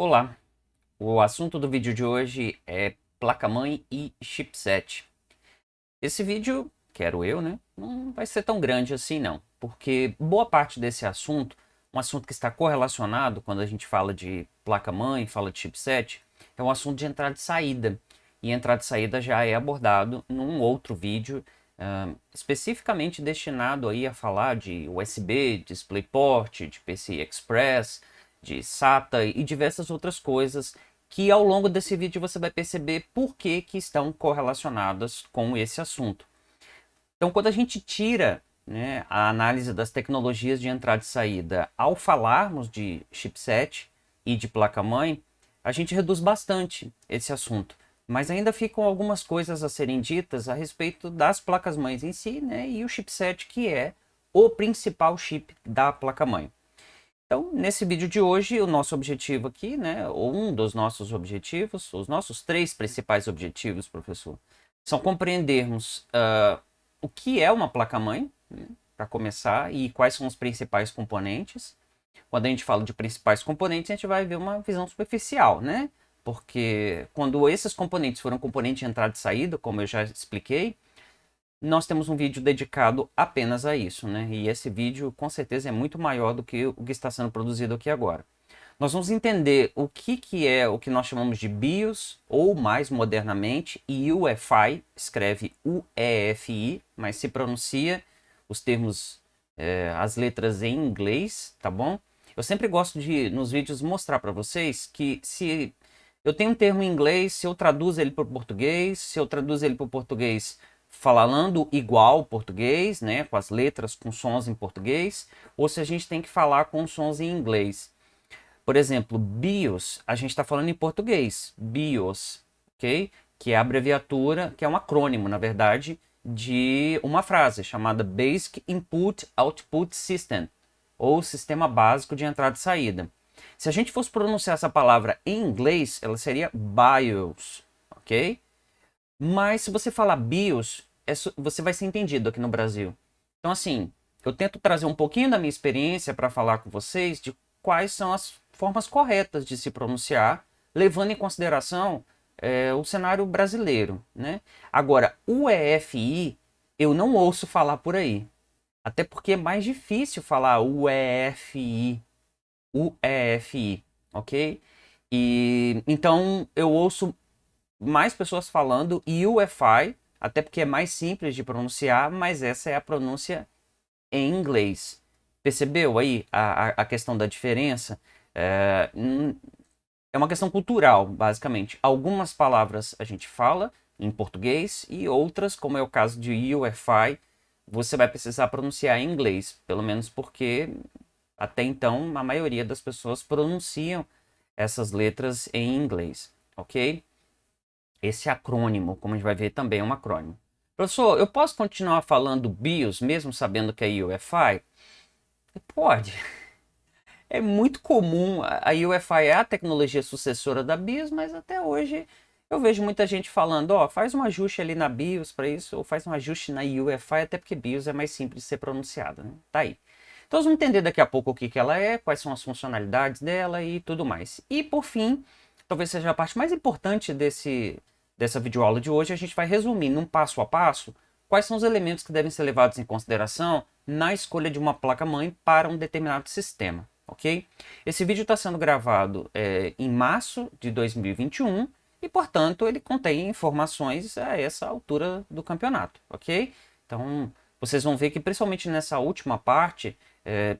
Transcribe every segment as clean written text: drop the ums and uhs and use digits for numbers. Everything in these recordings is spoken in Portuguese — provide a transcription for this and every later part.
Olá, o assunto do vídeo de hoje é placa-mãe e chipset. Esse vídeo, quero eu, né, não vai ser tão grande assim não, porque boa parte desse assunto, um assunto que está correlacionado quando a gente fala de placa-mãe, fala de chipset, é um assunto de entrada e saída. E entrada e saída já é abordado num outro vídeo, especificamente destinado aí a falar de USB, DisplayPort, de PCI Express, de SATA e diversas outras coisas que ao longo desse vídeo você vai perceber por que estão correlacionadas com esse assunto. Então, quando a gente tira, né, a análise das tecnologias de entrada e saída ao falarmos de chipset e de placa-mãe, a gente reduz bastante esse assunto. Mas ainda ficam algumas coisas a serem ditas a respeito das placas-mães em si, né, e o chipset, que é o principal chip da placa-mãe. Então, nesse vídeo de hoje, o nosso objetivo aqui, né, ou um dos nossos objetivos, os nossos três principais objetivos, professor, são compreendermos o que é uma placa-mãe, né, para começar, e quais são os principais componentes. Quando a gente fala de principais componentes, a gente vai ver uma visão superficial, né? Porque quando esses componentes foram componentes de entrada e saída, como eu já expliquei, nós temos um vídeo dedicado apenas a isso, né? E esse vídeo com certeza é muito maior do que o que está sendo produzido aqui agora. Nós vamos entender o que é o que nós chamamos de BIOS, ou mais modernamente, UEFI, escreve UEFI, mas se pronuncia os termos, as letras em inglês, tá bom? Eu sempre gosto de, nos vídeos, mostrar para vocês que se eu tenho um termo em inglês, se eu traduzo ele para o português, se eu traduzo ele para o português falando igual português, né, com as letras, com sons em português, ou se a gente tem que falar com sons em inglês. Por exemplo, BIOS, a gente está falando em português, BIOS, ok? Que é a abreviatura, que é um acrônimo, na verdade, de uma frase chamada Basic Input Output System, ou Sistema Básico de Entrada e Saída. Se a gente fosse pronunciar essa palavra em inglês, ela seria BIOS, ok? Mas se você falar BIOS, você vai ser entendido aqui no Brasil. Então, assim, eu tento trazer um pouquinho da minha experiência para falar com vocês de quais são as formas corretas de se pronunciar, levando em consideração o cenário brasileiro, né? Agora, o EFI eu não ouço falar por aí. Até porque é mais difícil falar UEFI, ok? E então eu ouço mais pessoas falando UEFI, até porque é mais simples de pronunciar, mas essa é a pronúncia em inglês. Percebeu aí a questão da diferença? É uma questão cultural, basicamente. Algumas palavras a gente fala em português e outras, como é o caso de UEFI, você vai precisar pronunciar em inglês, pelo menos porque até então a maioria das pessoas pronunciam essas letras em inglês, ok? Esse acrônimo, como a gente vai ver, também é um acrônimo. Professor, eu posso continuar falando BIOS mesmo sabendo que é UEFI? Pode. É muito comum. A UEFI é a tecnologia sucessora da BIOS, mas até hoje eu vejo muita gente falando, ó, faz um ajuste ali na BIOS para isso, ou faz um ajuste na UEFI, até porque BIOS é mais simples de ser pronunciada, né? Tá aí. Então nós vamos entender daqui a pouco o que ela é, quais são as funcionalidades dela e tudo mais. E por fim, talvez seja a parte mais importante dessa videoaula de hoje, a gente vai resumir num passo a passo quais são os elementos que devem ser levados em consideração na escolha de uma placa-mãe para um determinado sistema, ok? Esse vídeo está sendo gravado em março de 2021 e, portanto, ele contém informações a essa altura do campeonato, ok? Então, vocês vão ver que, principalmente nessa última parte,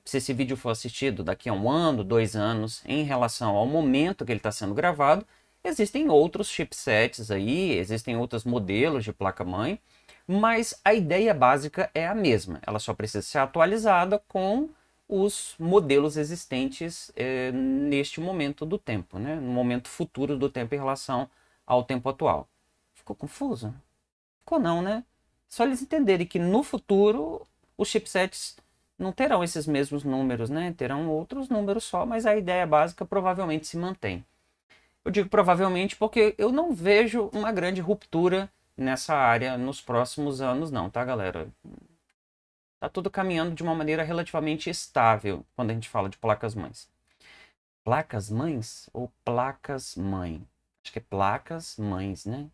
se esse vídeo for assistido daqui a 1 ano, 2 anos, em relação ao momento que ele está sendo gravado, existem outros chipsets aí, existem outros modelos de placa-mãe, mas a ideia básica é a mesma. Ela só precisa ser atualizada com os modelos existentes neste momento do tempo, né? No momento futuro do tempo em relação ao tempo atual. Ficou confuso? Ficou não, né? Só eles entenderem que no futuro os chipsets não terão esses mesmos números, né? Terão outros números só, mas a ideia básica provavelmente se mantém. Eu digo provavelmente porque eu não vejo uma grande ruptura nessa área nos próximos anos, não, tá, galera? Tá tudo caminhando de uma maneira relativamente estável quando a gente fala de placas-mães. Placas mães ou placas mãe? Acho que é placas mães, né?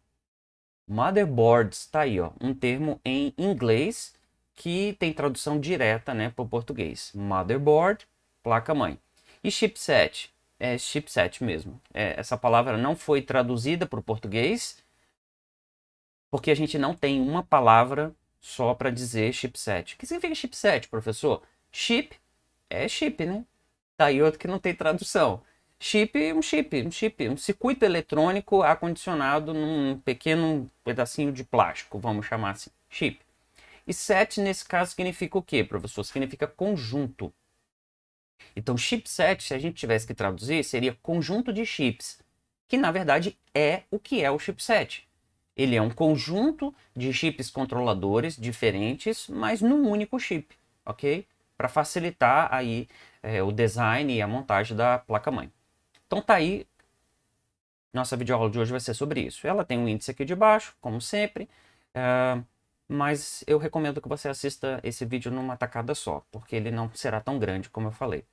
Motherboards, tá aí, ó, um termo em inglês que tem tradução direta, né, para o português. Motherboard, placa-mãe. E chipset? É chipset mesmo. Essa palavra não foi traduzida para o português porque a gente não tem uma palavra só para dizer chipset. O que significa chipset, professor? Chip é chip, né? Tá aí outro que não tem tradução. Chip, um circuito eletrônico acondicionado num pequeno pedacinho de plástico, vamos chamar assim, chip. E set, nesse caso, significa o quê, professor? Significa conjunto. Então, chipset, se a gente tivesse que traduzir, seria conjunto de chips, que na verdade é o que é o chipset. Ele é um conjunto de chips controladores diferentes, mas num único chip, ok? Para facilitar aí o design e a montagem da placa-mãe. Então tá aí, nossa videoaula de hoje vai ser sobre isso. Ela tem um índice aqui de baixo, como sempre, mas eu recomendo que você assista esse vídeo numa tacada só, porque ele não será tão grande como eu falei.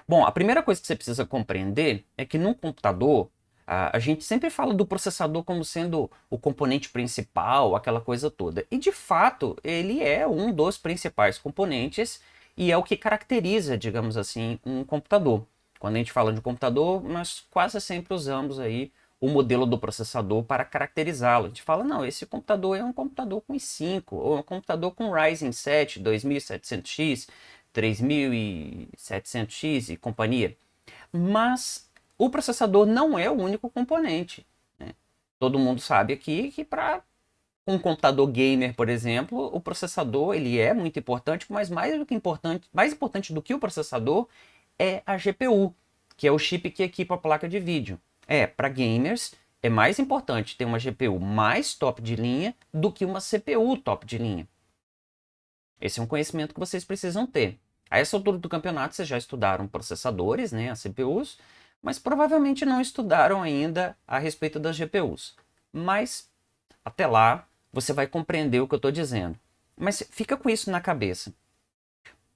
Bom, a primeira coisa que você precisa compreender é que num computador, a gente sempre fala do processador como sendo o componente principal, aquela coisa toda. E de fato, ele é um dos principais componentes e é o que caracteriza, digamos assim, um computador. Quando a gente fala de computador, nós quase sempre usamos aí o modelo do processador para caracterizá-lo. A gente fala, não, esse computador é um computador com i5, ou um computador com Ryzen 7 2700X, 3700X e companhia. Mas o processador não é o único componente, né? Todo mundo sabe aqui que para um computador gamer, por exemplo, o processador ele é muito importante, mas mais importante do que o processador é a GPU, que é o chip que equipa a placa de vídeo. Para gamers é mais importante ter uma GPU mais top de linha do que uma CPU top de linha. Esse é um conhecimento que vocês precisam ter. A essa altura do campeonato, vocês já estudaram processadores, né, as CPUs, mas provavelmente não estudaram ainda a respeito das GPUs. Mas até lá, você vai compreender o que eu estou dizendo. Mas fica com isso na cabeça.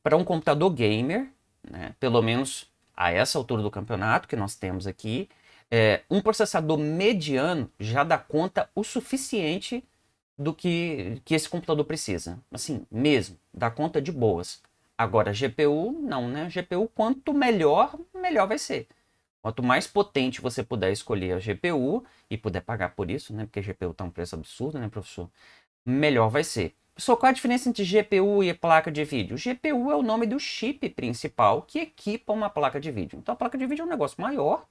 Para um computador gamer, né, pelo menos a essa altura do campeonato que nós temos aqui, um processador mediano já dá conta o suficiente do que esse computador precisa. Assim, mesmo, dá conta de boas. Agora, GPU, não, né? GPU, quanto melhor, melhor vai ser. Quanto mais potente você puder escolher a GPU e puder pagar por isso, né? Porque a GPU tá um preço absurdo, né, professor? Melhor vai ser. Professor, qual a diferença entre GPU e placa de vídeo? GPU é o nome do chip principal que equipa uma placa de vídeo. Então, a placa de vídeo é um negócio maior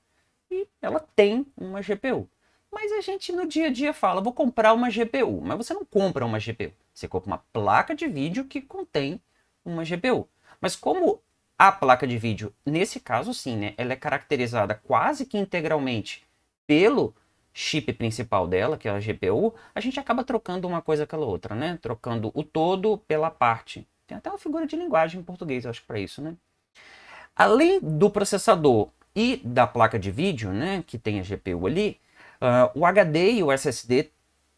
e ela tem uma GPU. Mas a gente no dia a dia fala, vou comprar uma GPU. Mas você não compra uma GPU. Você compra uma placa de vídeo que contém uma GPU. Mas como a placa de vídeo, nesse caso sim, né, ela é caracterizada quase que integralmente pelo chip principal dela, que é a GPU, a gente acaba trocando uma coisa pela outra, né? Trocando o todo pela parte. Tem até uma figura de linguagem em português, acho, para isso, né? Além do processador e da placa de vídeo, né, que tem a GPU ali, o HD e o SSD,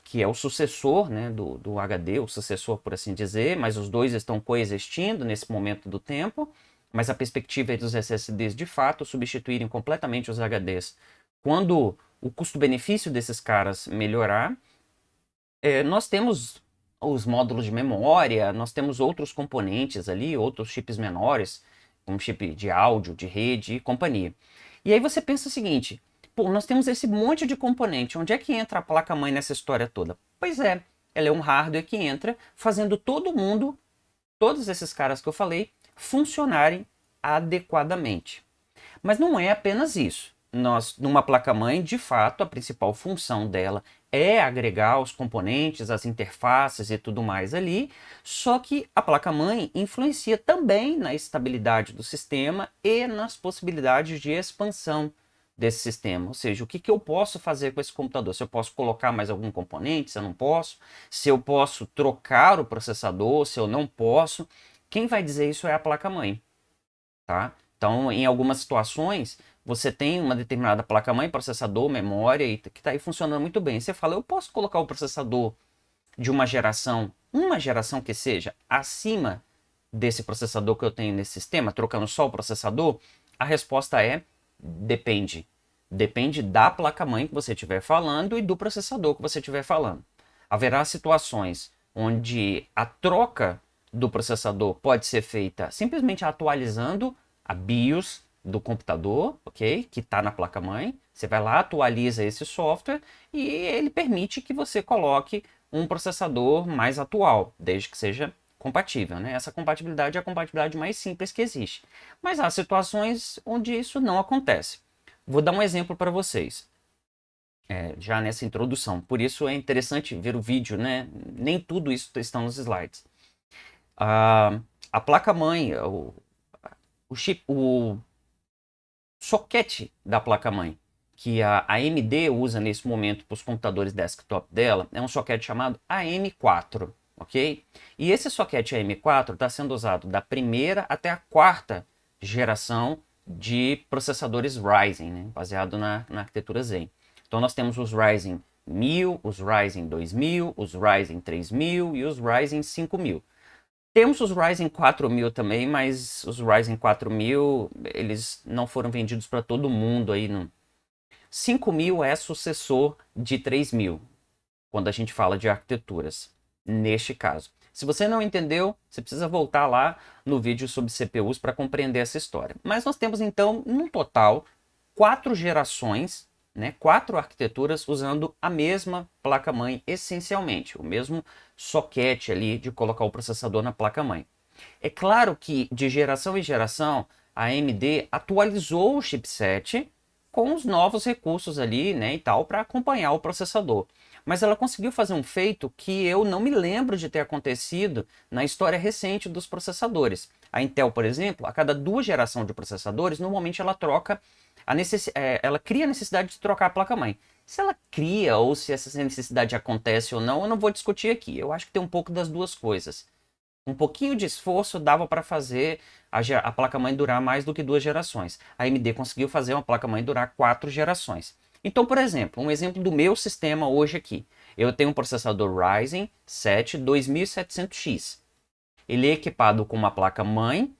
que é o sucessor, né, do HD, o sucessor por assim dizer, mas os dois estão coexistindo nesse momento do tempo, mas a perspectiva é dos SSDs de fato substituírem completamente os HDs quando o custo-benefício desses caras melhorar. Nós temos os módulos de memória, nós temos outros componentes ali, outros chips menores, como chip de áudio, de rede e companhia. E aí você pensa o seguinte, pô, nós temos esse monte de componente, onde é que entra a placa-mãe nessa história toda? Pois é, ela é um hardware que entra fazendo todo mundo, todos esses caras que eu falei, funcionarem adequadamente. Mas não é apenas isso. Numa placa-mãe, de fato, a principal função dela é agregar os componentes, as interfaces e tudo mais ali, só que a placa-mãe influencia também na estabilidade do sistema e nas possibilidades de expansão desse sistema. Ou seja, o que eu posso fazer com esse computador? Se eu posso colocar mais algum componente, se eu não posso, se eu posso trocar o processador, se eu não posso. Quem vai dizer isso é a placa-mãe, tá? Então, em algumas situações, você tem uma determinada placa-mãe, processador, memória, que está aí funcionando muito bem. Você fala, eu posso colocar o processador de uma geração que seja, acima desse processador que eu tenho nesse sistema, trocando só o processador? A resposta é depende. Depende da placa-mãe que você estiver falando e do processador que você estiver falando. Haverá situações onde a troca do processador pode ser feita simplesmente atualizando a BIOS do computador, ok? Que está na placa-mãe. Você vai lá, atualiza esse software e ele permite que você coloque um processador mais atual, desde que seja compatível, né? Essa compatibilidade é a compatibilidade mais simples que existe. Mas há situações onde isso não acontece. Vou dar um exemplo para vocês, já nessa introdução. Por isso é interessante ver o vídeo, né? Nem tudo isso está nos slides. A placa-mãe, o soquete da placa-mãe que a AMD usa nesse momento para os computadores desktop dela é um soquete chamado AM4, ok? E esse soquete AM4 está sendo usado da primeira até a quarta geração de processadores Ryzen, né? Baseado na arquitetura Zen. Então nós temos os Ryzen 1000, os Ryzen 2000, os Ryzen 3000 e os Ryzen 5000. Temos os Ryzen 4000 também, mas os Ryzen 4000, eles não foram vendidos para todo mundo aí. Não. 5000 é sucessor de 3000, quando a gente fala de arquiteturas, neste caso. Se você não entendeu, você precisa voltar lá no vídeo sobre CPUs para compreender essa história. Mas nós temos então, no total, 4 gerações, né, 4 arquiteturas usando a mesma placa-mãe, essencialmente, o mesmo soquete ali de colocar o processador na placa-mãe. É claro que de geração em geração, a AMD atualizou o chipset com os novos recursos ali, né, e tal, para acompanhar o processador. Mas ela conseguiu fazer um feito que eu não me lembro de ter acontecido na história recente dos processadores. A Intel, por exemplo, a cada 2 gerações de processadores, normalmente ela troca ela cria a necessidade de trocar a placa-mãe. Se ela cria ou se essa necessidade acontece ou não, eu não vou discutir aqui. Eu acho que tem um pouco das duas coisas. Um pouquinho de esforço dava para fazer a placa-mãe durar mais do que 2 gerações. A AMD conseguiu fazer uma placa-mãe durar 4 gerações. Então, por exemplo, um exemplo do meu sistema hoje aqui. Eu tenho um processador Ryzen 7 2700X. Ele é equipado com uma placa-mãe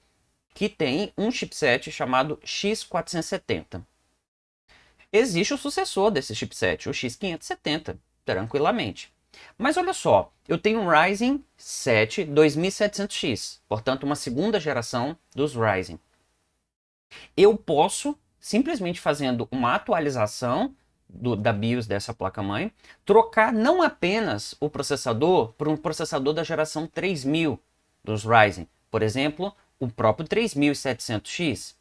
que tem um chipset chamado X470. Existe o sucessor desse chipset, o X570, tranquilamente. Mas olha só, eu tenho um Ryzen 7 2700X, portanto uma segunda geração dos Ryzen. Eu posso, simplesmente fazendo uma atualização da BIOS dessa placa-mãe, trocar não apenas o processador por um processador da geração 3000 dos Ryzen. Por exemplo, o próprio 3700X,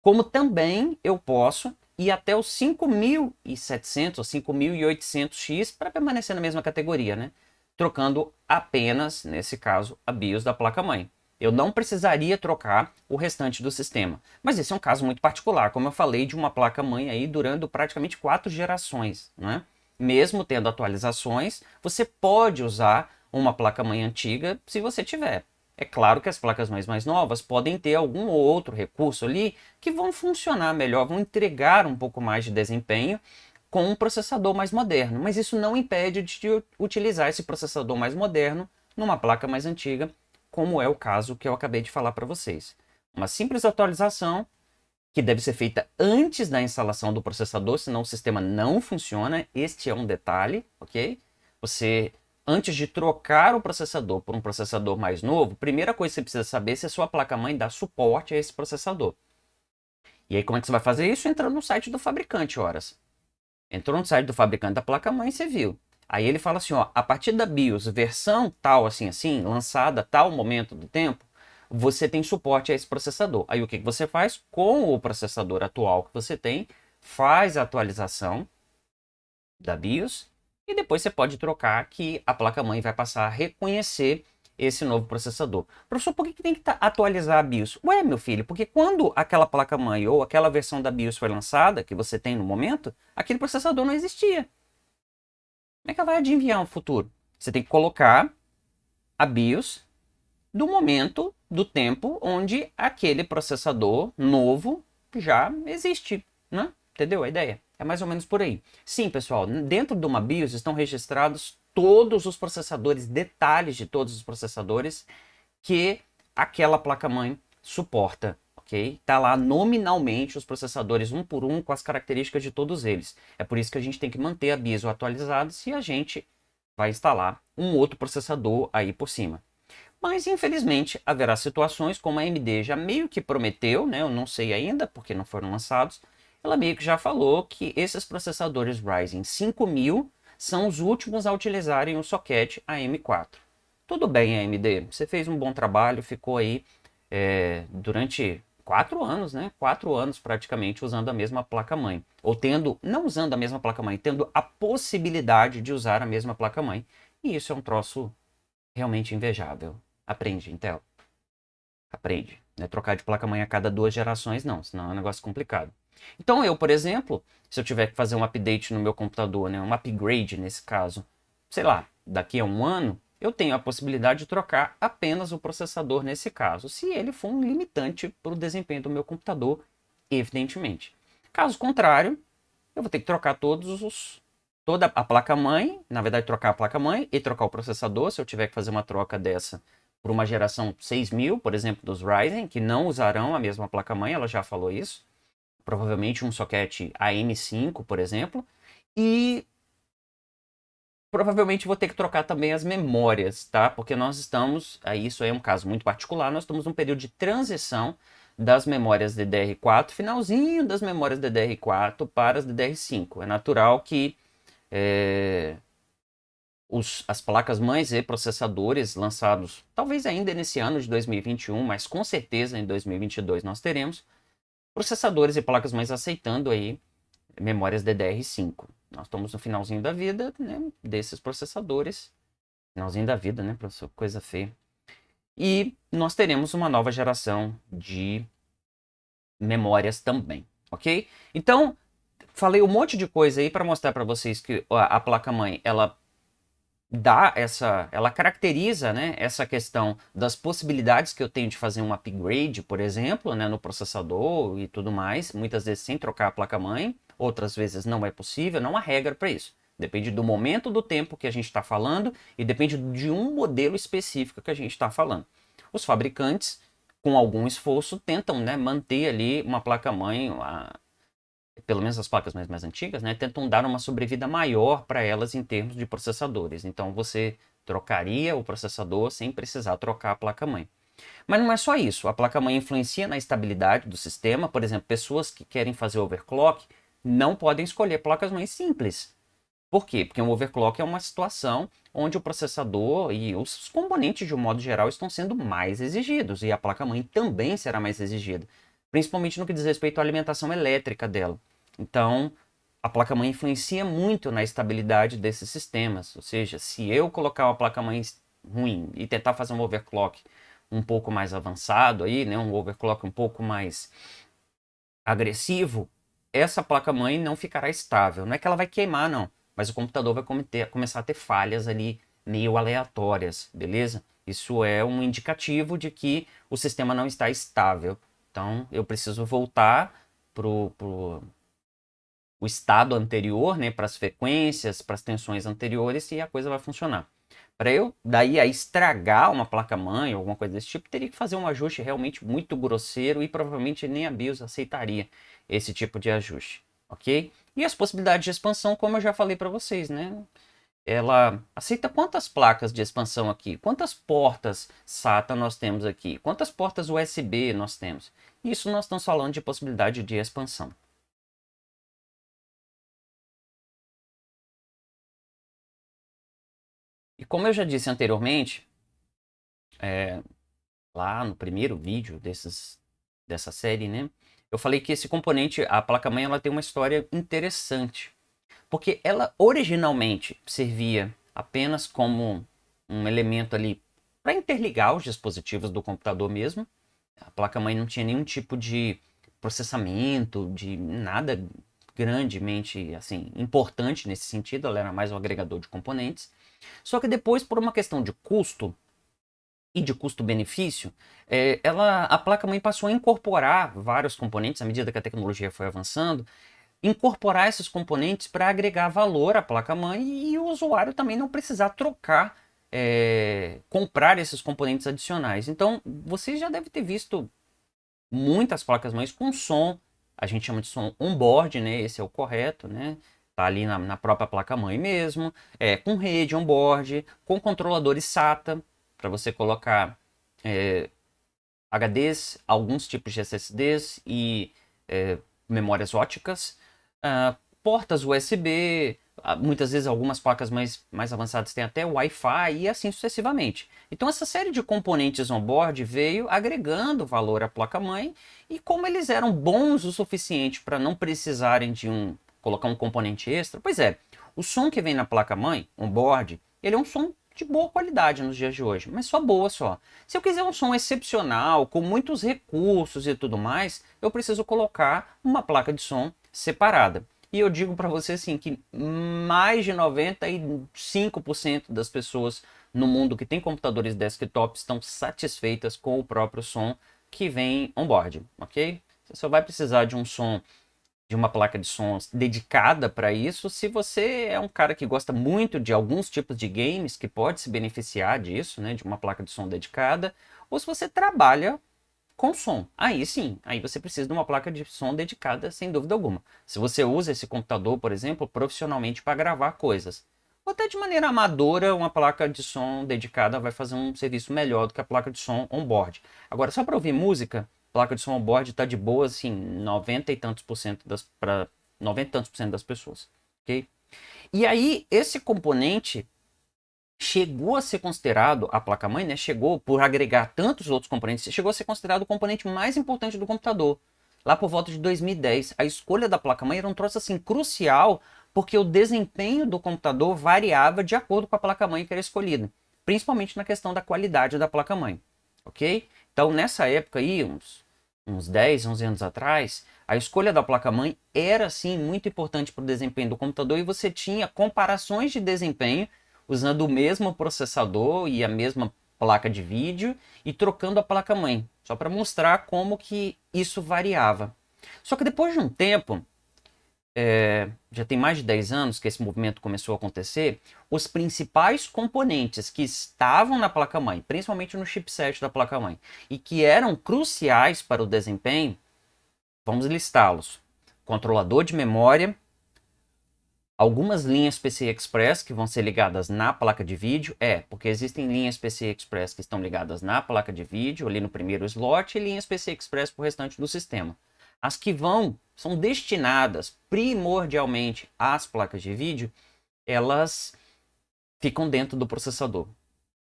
como também eu posso ir até o 5700 ou 5800X para permanecer na mesma categoria, né? Trocando apenas, nesse caso, a BIOS da placa-mãe. Eu não precisaria trocar o restante do sistema. Mas esse é um caso muito particular, como eu falei, de uma placa-mãe aí durando praticamente 4 gerações, né? Mesmo tendo atualizações, você pode usar uma placa-mãe antiga se você tiver. É claro que as placas-mães mais novas podem ter algum ou outro recurso ali que vão funcionar melhor, vão entregar um pouco mais de desempenho com um processador mais moderno. Mas isso não impede de utilizar esse processador mais moderno numa placa mais antiga, como é o caso que eu acabei de falar para vocês. Uma simples atualização que deve ser feita antes da instalação do processador, senão o sistema não funciona. Este é um detalhe, ok? Você... Antes de trocar o processador por um processador mais novo, primeira coisa que você precisa saber é se a sua placa-mãe dá suporte a esse processador. E aí como é que você vai fazer isso? Entrando no site do fabricante, horas. Entrou no site do fabricante da placa-mãe, você viu. Aí ele fala assim, ó, a partir da BIOS versão tal, assim, lançada tal momento do tempo, você tem suporte a esse processador. Aí o que você faz? Com o processador atual que você tem, faz a atualização da BIOS, e depois você pode trocar que a placa-mãe vai passar a reconhecer esse novo processador. Professor, por que tem que atualizar a BIOS? Ué, meu filho, porque quando aquela placa-mãe ou aquela versão da BIOS foi lançada, que você tem no momento, aquele processador não existia. Como é que ela vai adivinhar o futuro? Você tem que colocar a BIOS do momento, do tempo, onde aquele processador novo já existe, né? Entendeu a ideia? É mais ou menos por aí. Sim, pessoal, dentro de uma BIOS estão registrados todos os processadores, detalhes de todos os processadores que aquela placa-mãe suporta, ok? ok? Tá lá nominalmente os processadores um por um com as características de todos eles. É por isso que a gente tem que manter a BIOS atualizada se a gente vai instalar um outro processador aí por cima. Mas, infelizmente, haverá situações como a AMD já meio que prometeu, né? Eu não sei ainda porque não foram lançados. Ela meio que já falou que esses processadores Ryzen 5000 são os últimos a utilizarem o socket AM4. Tudo bem, AMD, você fez um bom trabalho, ficou aí durante 4 anos, né? 4 anos praticamente usando a mesma placa-mãe. Ou tendo, não usando a mesma placa-mãe, tendo a possibilidade de usar a mesma placa-mãe. E isso é um troço realmente invejável. Aprende, Intel. Aprende. Não é trocar de placa-mãe a cada 2 gerações, não. Senão é um negócio complicado. Então eu, por exemplo, se eu tiver que fazer um update no meu computador, né, um upgrade nesse caso, sei lá, daqui a um ano, eu tenho a possibilidade de trocar apenas o processador nesse caso, se ele for um limitante para o desempenho do meu computador, evidentemente. Caso contrário, eu vou ter que trocar toda a placa-mãe, na verdade trocar a placa-mãe e trocar o processador, se eu tiver que fazer uma troca dessa por uma geração 6000, por exemplo, dos Ryzen, que não usarão a mesma placa-mãe, ela já falou isso. Provavelmente um socket AM5, por exemplo. E provavelmente vou ter que trocar também as memórias, tá? Porque nós estamos, aí isso é um caso muito particular, nós estamos num período de transição das memórias DDR4, finalzinho das memórias DDR4 para as DDR5. É natural que as placas-mães e processadores lançados, talvez ainda nesse ano de 2021, mas com certeza em 2022 nós teremos, processadores e placas-mães aceitando aí memórias DDR5. Nós estamos no finalzinho da vida, né, desses processadores. Finalzinho da vida, né, professor? Coisa feia. E nós teremos uma nova geração de memórias também, ok? Então, falei um monte de coisa aí para mostrar para vocês que a placa-mãe, ela caracteriza, né, essa questão das possibilidades que eu tenho de fazer um upgrade, por exemplo, né, no processador e tudo mais, muitas vezes sem trocar a placa-mãe, outras vezes não é possível, não há regra para isso. Depende do momento do tempo que a gente está falando e depende de um modelo específico que a gente está falando. Os fabricantes, com algum esforço, tentam, né, manter ali uma placa-mãe, pelo menos as placas mais antigas, né, tentam dar uma sobrevida maior para elas em termos de processadores. Então você trocaria o processador sem precisar trocar a placa-mãe. Mas não é só isso. A placa-mãe influencia na estabilidade do sistema. Por exemplo, pessoas que querem fazer overclock não podem escolher placas-mães simples. Por quê? Porque um overclock é uma situação onde o processador e os componentes, de um modo geral, estão sendo mais exigidos. E a placa-mãe também será mais exigida. Principalmente no que diz respeito à alimentação elétrica dela. Então, a placa-mãe influencia muito na estabilidade desses sistemas. Ou seja, se eu colocar uma placa-mãe ruim e tentar fazer um overclock um pouco mais avançado aí, né, um overclock um pouco mais agressivo, essa placa-mãe não ficará estável. Não é que ela vai queimar, não, mas o computador vai começar a ter falhas ali meio aleatórias, beleza? Isso é um indicativo de que o sistema não está estável. Então, eu preciso voltar pro o estado anterior, né, para as frequências, para as tensões anteriores e a coisa vai funcionar. Para eu daí a estragar uma placa-mãe ou alguma coisa desse tipo, teria que fazer um ajuste realmente muito grosseiro e provavelmente nem a BIOS aceitaria esse tipo de ajuste, ok? E as possibilidades de expansão, como eu já falei para vocês, né? Ela aceita quantas placas de expansão aqui? Quantas portas SATA nós temos aqui? Quantas portas USB nós temos? Isso nós estamos falando de possibilidade de expansão. E como eu já disse anteriormente, lá no primeiro vídeo dessa série, né? Eu falei que esse componente, a placa-mãe, ela tem uma história interessante. Porque ela originalmente servia apenas como um elemento ali para interligar os dispositivos do computador mesmo. A placa-mãe não tinha nenhum tipo de processamento, de nada grandemente assim importante nesse sentido, ela era mais um agregador de componentes. Só que depois, por uma questão de custo, e de custo-benefício, a placa-mãe passou a incorporar vários componentes à medida que a tecnologia foi avançando, incorporar esses componentes para agregar valor à placa-mãe e o usuário também não precisar trocar, comprar esses componentes adicionais. Então, você já deve ter visto muitas placas-mães com som, a gente chama de som on-board, né? Esse é o correto, né? Tá ali na própria placa-mãe mesmo, com rede on-board, com controladores SATA, para você colocar HDs, alguns tipos de SSDs e memórias óticas, portas USB, muitas vezes algumas placas mais avançadas têm até Wi-Fi e assim sucessivamente. Então essa série de componentes on-board veio agregando valor à placa-mãe e como eles eram bons o suficiente para não precisarem de colocar um componente extra, pois é, o som que vem na placa-mãe, on-board, ele é um som de boa qualidade nos dias de hoje, mas só boa só. Se eu quiser um som excepcional, com muitos recursos e tudo mais, eu preciso colocar uma placa de som separada. E eu digo para você assim que mais de 95% das pessoas no mundo que tem computadores desktop estão satisfeitas com o próprio som que vem on-board, ok? Você só vai precisar de um som, de uma placa de som dedicada para isso, se você é um cara que gosta muito de alguns tipos de games, que pode se beneficiar disso, né, de uma placa de som dedicada, ou se você trabalha com som. Aí sim, aí você precisa de uma placa de som dedicada, sem dúvida alguma. Se você usa esse computador, por exemplo, profissionalmente para gravar coisas, ou até de maneira amadora, uma placa de som dedicada vai fazer um serviço melhor do que a placa de som on-board. Agora, só para ouvir música, a placa de som on-board está de boa, assim, 90 e tantos por cento para 90 e tantos por cento das pessoas, ok? E aí, esse componente chegou a ser considerado, a placa-mãe, né, chegou, por agregar tantos outros componentes, chegou a ser considerado o componente mais importante do computador. Lá por volta de 2010, a escolha da placa-mãe era um troço assim crucial, porque o desempenho do computador variava de acordo com a placa-mãe que era escolhida, principalmente na questão da qualidade da placa-mãe, ok? Então, nessa época aí, uns 10, 11 anos atrás, a escolha da placa-mãe era, sim, muito importante para o desempenho do computador e você tinha comparações de desempenho usando o mesmo processador e a mesma placa de vídeo e trocando a placa-mãe, só para mostrar como que isso variava. Só que depois de um tempo, já tem mais de 10 anos que esse movimento começou a acontecer, os principais componentes que estavam na placa-mãe, principalmente no chipset da placa-mãe, e que eram cruciais para o desempenho, vamos listá-los. Controlador de memória, algumas linhas PCI Express que vão ser ligadas na placa de vídeo, porque existem linhas PCI Express que estão ligadas na placa de vídeo, ali no primeiro slot, e linhas PCI Express para o restante do sistema. As que são destinadas primordialmente às placas de vídeo, elas ficam dentro do processador.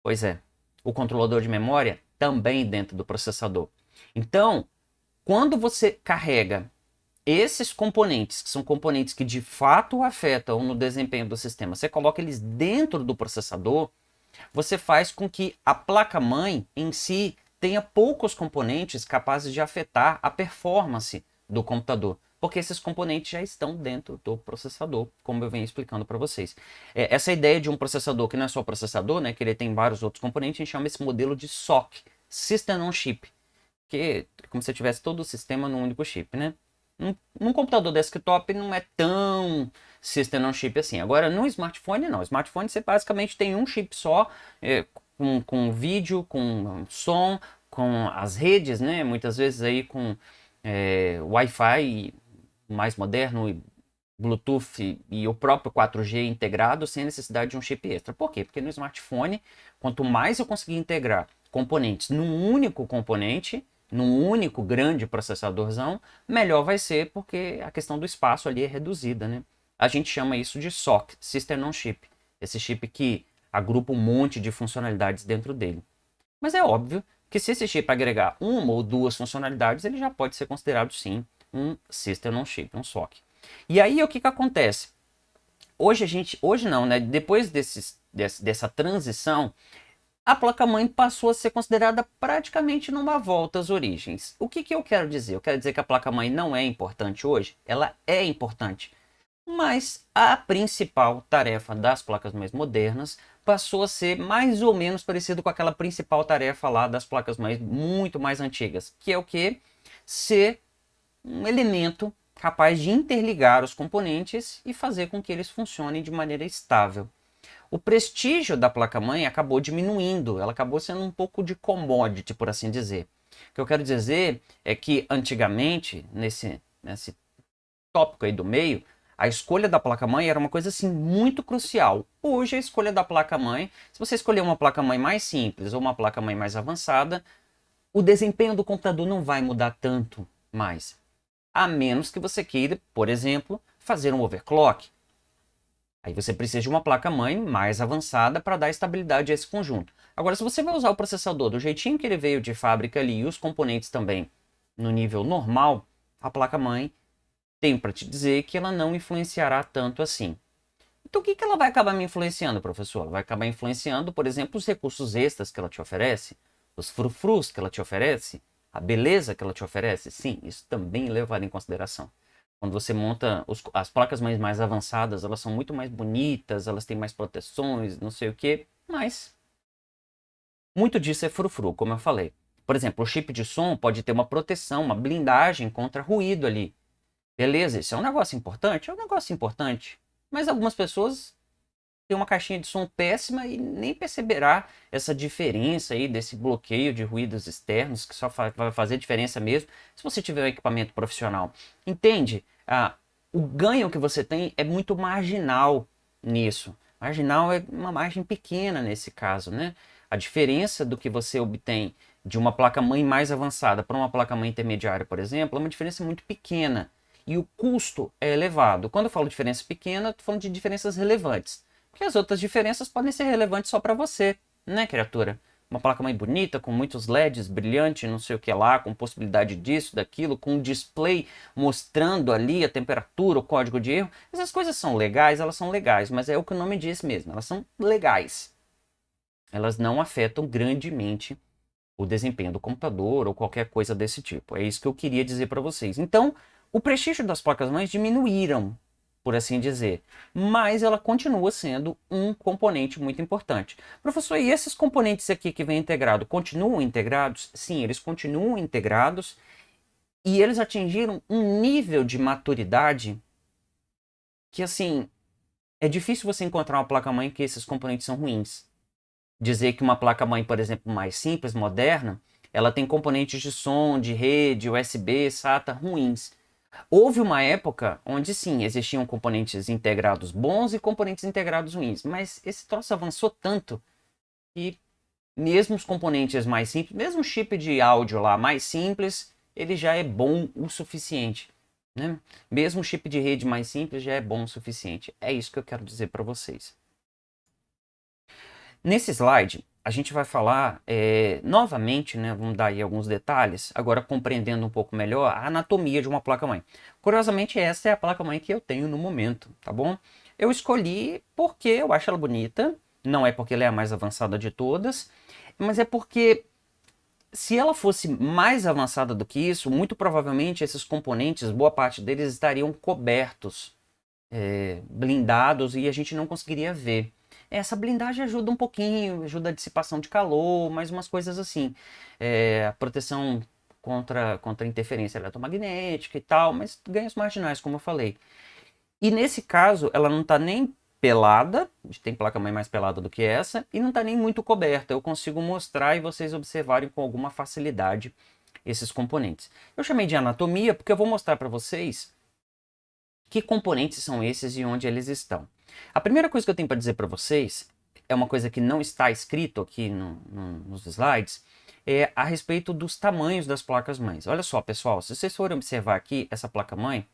Pois é, o controlador de memória também dentro do processador. Então, quando você carrega esses componentes, que são componentes que de fato afetam no desempenho do sistema, você coloca eles dentro do processador, você faz com que a placa-mãe em si tenha poucos componentes capazes de afetar a performance do computador, porque esses componentes já estão dentro do processador, como eu venho explicando para vocês. Essa ideia de um processador que não é só processador, né, que ele tem vários outros componentes, a gente chama esse modelo de SoC, System on Chip, que é como se tivesse todo o sistema num único chip, né? Num computador desktop não é tão System on Chip assim. Agora, no smartphone, não. No smartphone você basicamente tem um chip só, com vídeo, com som, com as redes, né? Muitas vezes aí com Wi-Fi mais moderno, e Bluetooth e o próprio 4G integrado sem necessidade de um chip extra. Por quê? Porque no smartphone, quanto mais eu conseguir integrar componentes num único componente, num único grande processadorzão, melhor vai ser, porque a questão do espaço ali é reduzida, né? A gente chama isso de SoC, System on Chip. Esse chip que agrupa um monte de funcionalidades dentro dele. Mas é óbvio que se esse chip agregar uma ou duas funcionalidades, ele já pode ser considerado sim um System on Chip, um SoC. E aí o que acontece? Hoje não, né? Depois dessa transição, a placa-mãe passou a ser considerada praticamente numa volta às origens. O que eu quero dizer? Eu quero dizer que a placa-mãe não é importante hoje? Ela é importante. Mas a principal tarefa das placas mais modernas passou a ser mais ou menos parecido com aquela principal tarefa lá das placas mais muito mais antigas, que é o que? Ser um elemento capaz de interligar os componentes e fazer com que eles funcionem de maneira estável. O prestígio da placa-mãe acabou diminuindo, ela acabou sendo um pouco de commodity, por assim dizer. O que eu quero dizer é que antigamente, nesse tópico aí do meio, a escolha da placa-mãe era uma coisa assim muito crucial. Hoje a escolha da placa-mãe, se você escolher uma placa-mãe mais simples ou uma placa-mãe mais avançada, o desempenho do computador não vai mudar tanto mais. A menos que você queira, por exemplo, fazer um overclock. Aí você precisa de uma placa-mãe mais avançada para dar estabilidade a esse conjunto. Agora, se você vai usar o processador do jeitinho que ele veio de fábrica ali e os componentes também no nível normal, a placa-mãe tem para te dizer que ela não influenciará tanto assim. Então, o que ela vai acabar me influenciando, professor? Ela vai acabar influenciando, por exemplo, os recursos extras que ela te oferece, os frufrus que ela te oferece, a beleza que ela te oferece. Sim, isso também é levado em consideração. Quando você monta as placas mais avançadas, elas são muito mais bonitas, elas têm mais proteções, não sei o que, mas muito disso é frufru, como eu falei. Por exemplo, o chip de som pode ter uma proteção, uma blindagem contra ruído ali. Beleza, isso é um negócio importante? É um negócio importante. Mas algumas pessoas têm uma caixinha de som péssima e nem perceberá essa diferença aí desse bloqueio de ruídos externos, que só vai fazer diferença mesmo se você tiver um equipamento profissional. Entende? O ganho que você tem é muito marginal nisso. Marginal é uma margem pequena nesse caso, né? A diferença do que você obtém de uma placa-mãe mais avançada para uma placa-mãe intermediária, por exemplo, é uma diferença muito pequena. E o custo é elevado. Quando eu falo diferença pequena, estou falando de diferenças relevantes. Porque as outras diferenças podem ser relevantes só para você, né, criatura? Uma placa-mãe bonita, com muitos LEDs, brilhante, não sei o que lá, com possibilidade disso, daquilo, com um display mostrando ali a temperatura, o código de erro. Essas coisas são legais, elas são legais, mas é o que o nome diz mesmo, elas são legais. Elas não afetam grandemente o desempenho do computador ou qualquer coisa desse tipo. É isso que eu queria dizer para vocês. Então, o prestígio das placas-mães diminuíram, por assim dizer, mas ela continua sendo um componente muito importante. Professor, e esses componentes aqui que vem integrado, continuam integrados? Sim, eles continuam integrados e eles atingiram um nível de maturidade que, assim, é difícil você encontrar uma placa-mãe que esses componentes são ruins. Dizer que uma placa-mãe, por exemplo, mais simples, moderna, ela tem componentes de som, de rede, USB, SATA ruins. Houve uma época onde sim, existiam componentes integrados bons e componentes integrados ruins, mas esse troço avançou tanto que mesmo os componentes mais simples, mesmo o chip de áudio lá mais simples, ele já é bom o suficiente, né? Mesmo o chip de rede mais simples já é bom o suficiente. É isso que eu quero dizer para vocês. Nesse slide, a gente vai falar novamente, né, vamos dar aí alguns detalhes, agora compreendendo um pouco melhor a anatomia de uma placa-mãe. Curiosamente, essa é a placa-mãe que eu tenho no momento, tá bom? Eu escolhi porque eu acho ela bonita, não é porque ela é a mais avançada de todas, mas é porque se ela fosse mais avançada do que isso, muito provavelmente esses componentes, boa parte deles estariam cobertos, blindados, e a gente não conseguiria ver. Essa blindagem ajuda um pouquinho, ajuda a dissipação de calor, mais umas coisas assim. A proteção contra interferência eletromagnética e tal, mas ganhos marginais, como eu falei. E nesse caso, ela não está nem pelada, tem placa-mãe mais pelada do que essa, e não está nem muito coberta. Eu consigo mostrar e vocês observarem com alguma facilidade esses componentes. Eu chamei de anatomia porque eu vou mostrar para vocês que componentes são esses e onde eles estão. A primeira coisa que eu tenho para dizer para vocês é uma coisa que não está escrito aqui nos slides, é a respeito dos tamanhos das placas-mães. Olha só, pessoal, se vocês forem observar aqui, essa placa-mãe,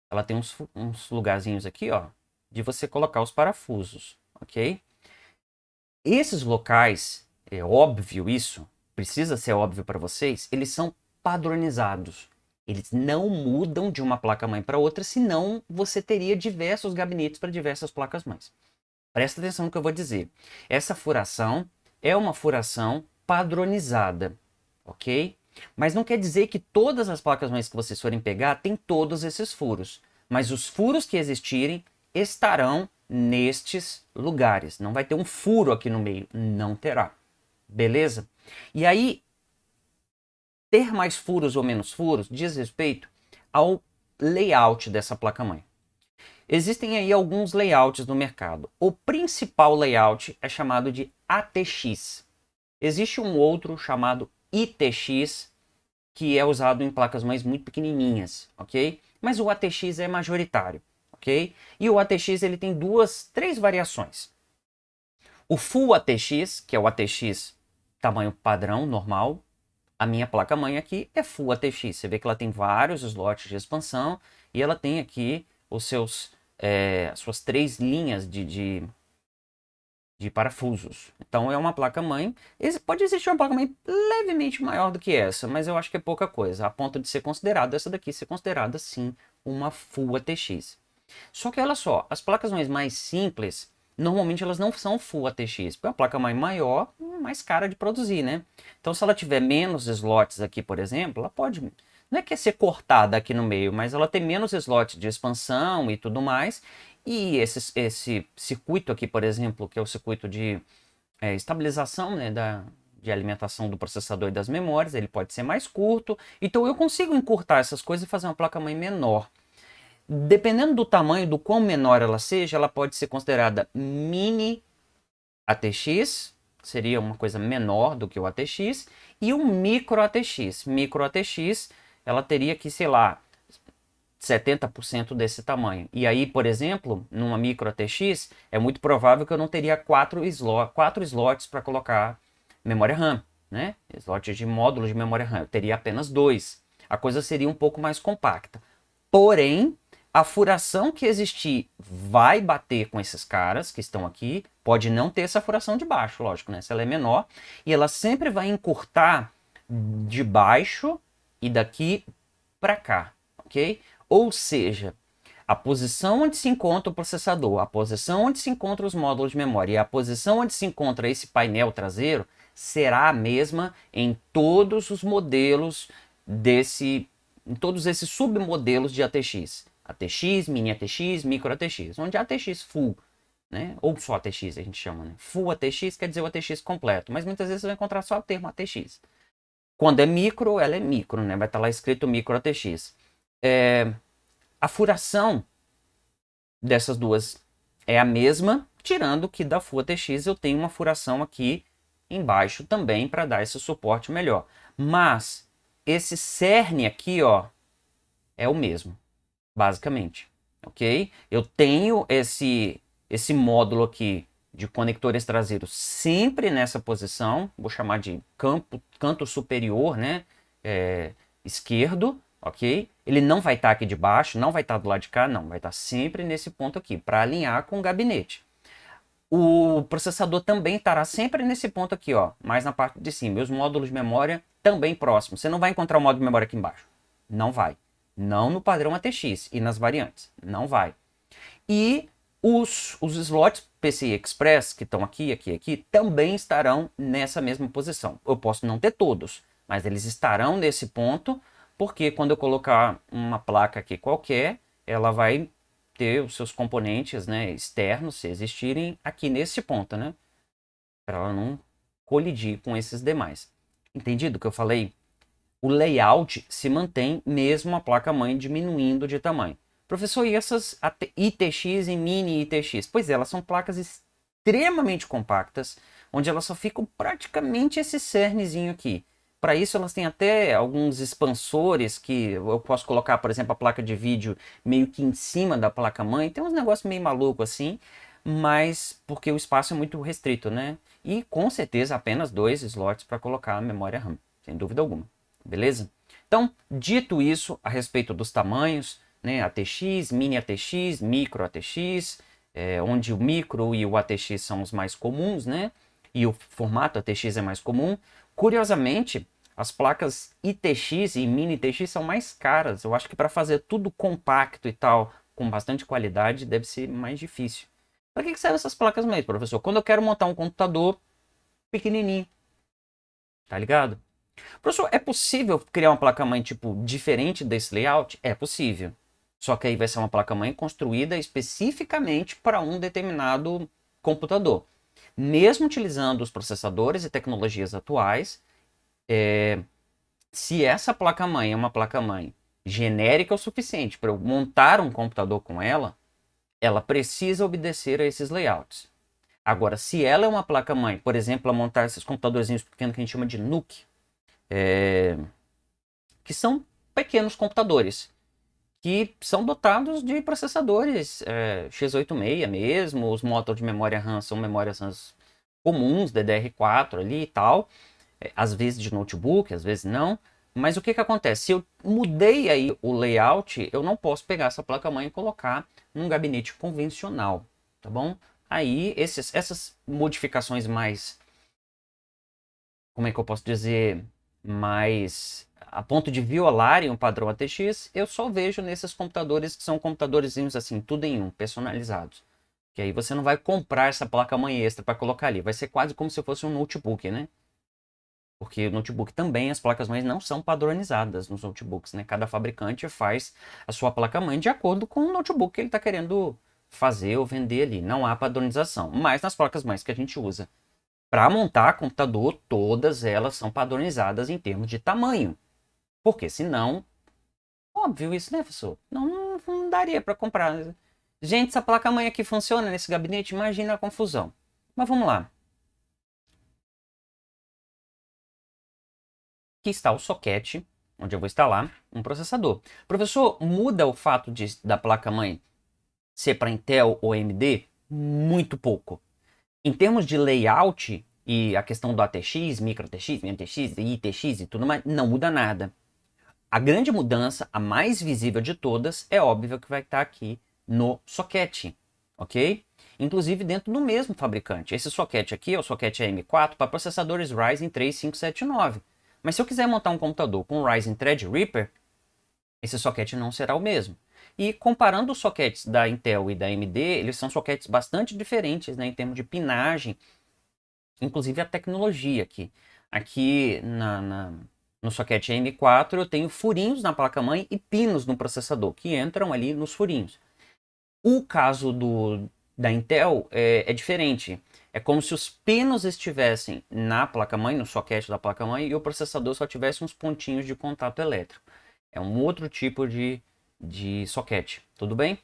ela tem uns lugarzinhos aqui, ó, de você colocar os parafusos, ok? Esses locais, é óbvio isso, precisa ser óbvio para vocês, eles são padronizados. Eles não mudam de uma placa-mãe para outra, senão você teria diversos gabinetes para diversas placas-mães. Presta atenção no que eu vou dizer. Essa furação é uma furação padronizada, ok? Mas não quer dizer que todas as placas-mães que vocês forem pegar têm todos esses furos. Mas os furos que existirem estarão nestes lugares. Não vai ter um furo aqui no meio. Não terá. Beleza? E aí, ter mais furos ou menos furos diz respeito ao layout dessa placa-mãe. Existem aí alguns layouts no mercado. O principal layout é chamado de ATX. Existe um outro chamado ITX, que é usado em placas-mães muito pequenininhas, ok? Mas o ATX é majoritário, ok? E o ATX ele tem três variações. O Full ATX, que é o ATX tamanho padrão, normal. A minha placa-mãe aqui é Full ATX. Você vê que ela tem vários slots de expansão e ela tem aqui as suas três linhas de parafusos. Então é uma placa-mãe. Pode existir uma placa-mãe levemente maior do que essa, mas eu acho que é pouca coisa, a ponto de ser considerada, essa daqui ser considerada sim uma Full ATX. Só que olha só, as placas-mães mais simples, normalmente elas não são Full ATX, porque é uma placa-mãe maior, mais cara de produzir, né? Então se ela tiver menos slots aqui, por exemplo, ela pode, não é que é ser cortada aqui no meio, mas ela tem menos slots de expansão e tudo mais, e esse circuito aqui, por exemplo, que é o circuito de estabilização, né, de alimentação do processador e das memórias, ele pode ser mais curto, então eu consigo encurtar essas coisas e fazer uma placa-mãe menor. Dependendo do tamanho, do quão menor ela seja, ela pode ser considerada mini ATX, seria uma coisa menor do que o ATX, e um micro ATX. Micro ATX, ela teria que, sei lá, 70% desse tamanho. E aí, por exemplo, numa micro ATX, é muito provável que eu não teria quatro slots para colocar memória RAM, né? Slots de módulos de memória RAM. Eu teria apenas dois. A coisa seria um pouco mais compacta. Porém, a furação que existir vai bater com esses caras que estão aqui. Pode não ter essa furação de baixo, lógico, né? Se ela é menor. E ela sempre vai encurtar de baixo e daqui para cá, ok? Ou seja, a posição onde se encontra o processador, a posição onde se encontram os módulos de memória e a posição onde se encontra esse painel traseiro será a mesma em todos os modelos em todos esses submodelos de ATX. ATX, mini ATX, micro ATX, onde a ATX full, né? Ou só ATX a gente chama, né? Full ATX quer dizer o ATX completo, mas muitas vezes você vai encontrar só o termo ATX. Quando é micro, ela é micro, né? Vai estar lá escrito micro ATX. A furação dessas duas é a mesma, tirando que da Full ATX eu tenho uma furação aqui embaixo também para dar esse suporte melhor. Mas esse cerne aqui, ó, é o mesmo, basicamente, ok? Eu tenho esse módulo aqui de conectores traseiros sempre nessa posição, vou chamar de canto superior, né? Esquerdo, ok? Ele não vai estar aqui de baixo, não vai estar do lado de cá, não. Vai estar sempre nesse ponto aqui, para alinhar com o gabinete. O processador também estará sempre nesse ponto aqui, ó, mais na parte de cima. E os módulos de memória também próximos. Você não vai encontrar o módulo de memória aqui embaixo. Não vai. Não no padrão ATX e nas variantes. Não vai. E os slots PCI Express, que estão aqui, aqui, também estarão nessa mesma posição. Eu posso não ter todos, mas eles estarão nesse ponto, porque quando eu colocar uma placa aqui qualquer, ela vai ter os seus componentes, né, externos, se existirem, aqui nesse ponto, né? Para ela não colidir com esses demais. Entendido o que eu falei? O layout se mantém mesmo a placa-mãe diminuindo de tamanho. Professor, e essas ITX e mini ITX? Pois é, elas são placas extremamente compactas, onde elas só ficam praticamente esse cernezinho aqui. Para isso, elas têm até alguns expansores que eu posso colocar, por exemplo, a placa de vídeo meio que em cima da placa-mãe. Tem uns negócios meio maluco assim, mas porque o espaço é muito restrito, né? E com certeza apenas dois slots para colocar a memória RAM, sem dúvida alguma. Beleza? Então, dito isso a respeito dos tamanhos, né, ATX, mini ATX, micro ATX, onde o micro e o ATX são os mais comuns, né, e o formato ATX é mais comum. Curiosamente, as placas ITX e mini ITX são mais caras. Eu acho que para fazer tudo compacto e tal, com bastante qualidade, deve ser mais difícil. Para que servem essas placas mesmo, professor? Quando eu quero montar um computador pequenininho, tá ligado? Professor, é possível criar uma placa-mãe tipo diferente desse layout? É possível. Só que aí vai ser uma placa-mãe construída especificamente para um determinado computador. Mesmo utilizando os processadores e tecnologias atuais, se essa placa-mãe é uma placa-mãe genérica o suficiente para eu montar um computador com ela, ela precisa obedecer a esses layouts. Agora, se ela é uma placa-mãe, por exemplo, a montar esses computadorzinhos pequenos que a gente chama de NUC, que são pequenos computadores, que são dotados de processadores x86 mesmo, os módulos de memória RAM são memórias RAM comuns, DDR4 ali e tal, às vezes de notebook, às vezes não. Mas o que acontece? Se eu mudei aí o layout, eu não posso pegar essa placa-mãe e colocar num gabinete convencional, tá bom? Aí essas modificações mais, como é que eu posso dizer, mais a ponto de violarem o padrão ATX, eu só vejo nesses computadores que são computadorzinhos assim, tudo em um, personalizados. Que aí você não vai comprar essa placa-mãe extra para colocar ali, vai ser quase como se fosse um notebook, né? Porque o notebook também, as placas-mães não são padronizadas nos notebooks, né? Cada fabricante faz a sua placa-mãe de acordo com o notebook que ele está querendo fazer ou vender ali. Não há padronização. Mas nas placas-mães que a gente usa para montar computador, todas elas são padronizadas em termos de tamanho. Porque senão, óbvio isso, né, professor? Não daria para comprar. Gente, essa placa-mãe aqui funciona nesse gabinete? Imagina a confusão. Mas vamos lá. Aqui está o soquete, onde eu vou instalar um processador. Professor, muda o fato da placa-mãe ser para Intel ou AMD? Muito pouco. Em termos de layout e a questão do ATX, micro ATX, mini ATX, ITX e tudo mais, não muda nada. A grande mudança, a mais visível de todas, é óbvio que vai estar aqui no soquete, ok? Inclusive dentro do mesmo fabricante. Esse soquete aqui é o soquete AM4 para processadores Ryzen 3 5579. Mas se eu quiser montar um computador com Ryzen Threadripper, esse soquete não será o mesmo. E comparando os soquetes da Intel e da AMD, eles são soquetes bastante diferentes, né, em termos de pinagem, inclusive a tecnologia aqui. Aqui no soquete AM4 eu tenho furinhos na placa-mãe e pinos no processador, que entram ali nos furinhos. O caso da Intel é diferente. É como se os pinos estivessem na placa-mãe, no soquete da placa-mãe, e o processador só tivesse uns pontinhos de contato elétrico. É um outro tipo de soquete, tudo bem?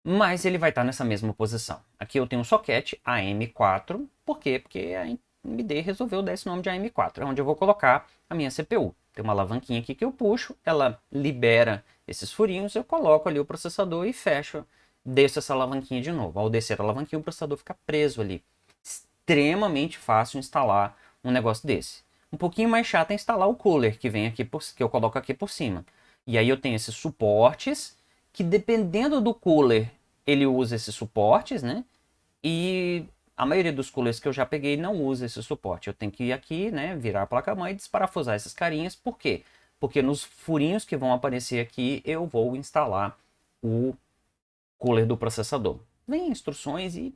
Mas ele vai estar nessa mesma posição. Aqui eu tenho um soquete AM4, por quê? Porque a AMD resolveu dar esse nome de AM4, é onde eu vou colocar a minha CPU. Tem uma alavanquinha aqui que eu puxo, ela libera esses furinhos, eu coloco ali o processador e fecho, desço essa alavanquinha de novo. Ao descer a alavanquinha, o processador fica preso ali. Extremamente fácil instalar um negócio desse. Um pouquinho mais chato é instalar o cooler que vem aqui que eu coloco aqui por cima. E aí eu tenho esses suportes que, dependendo do cooler, ele usa esses suportes, né? E a maioria dos coolers que eu já peguei não usa esse suporte. Eu tenho que ir aqui, né, virar a placa-mãe e desparafusar essas carinhas. Por quê? Porque nos furinhos que vão aparecer aqui, eu vou instalar o cooler do processador. Vem instruções e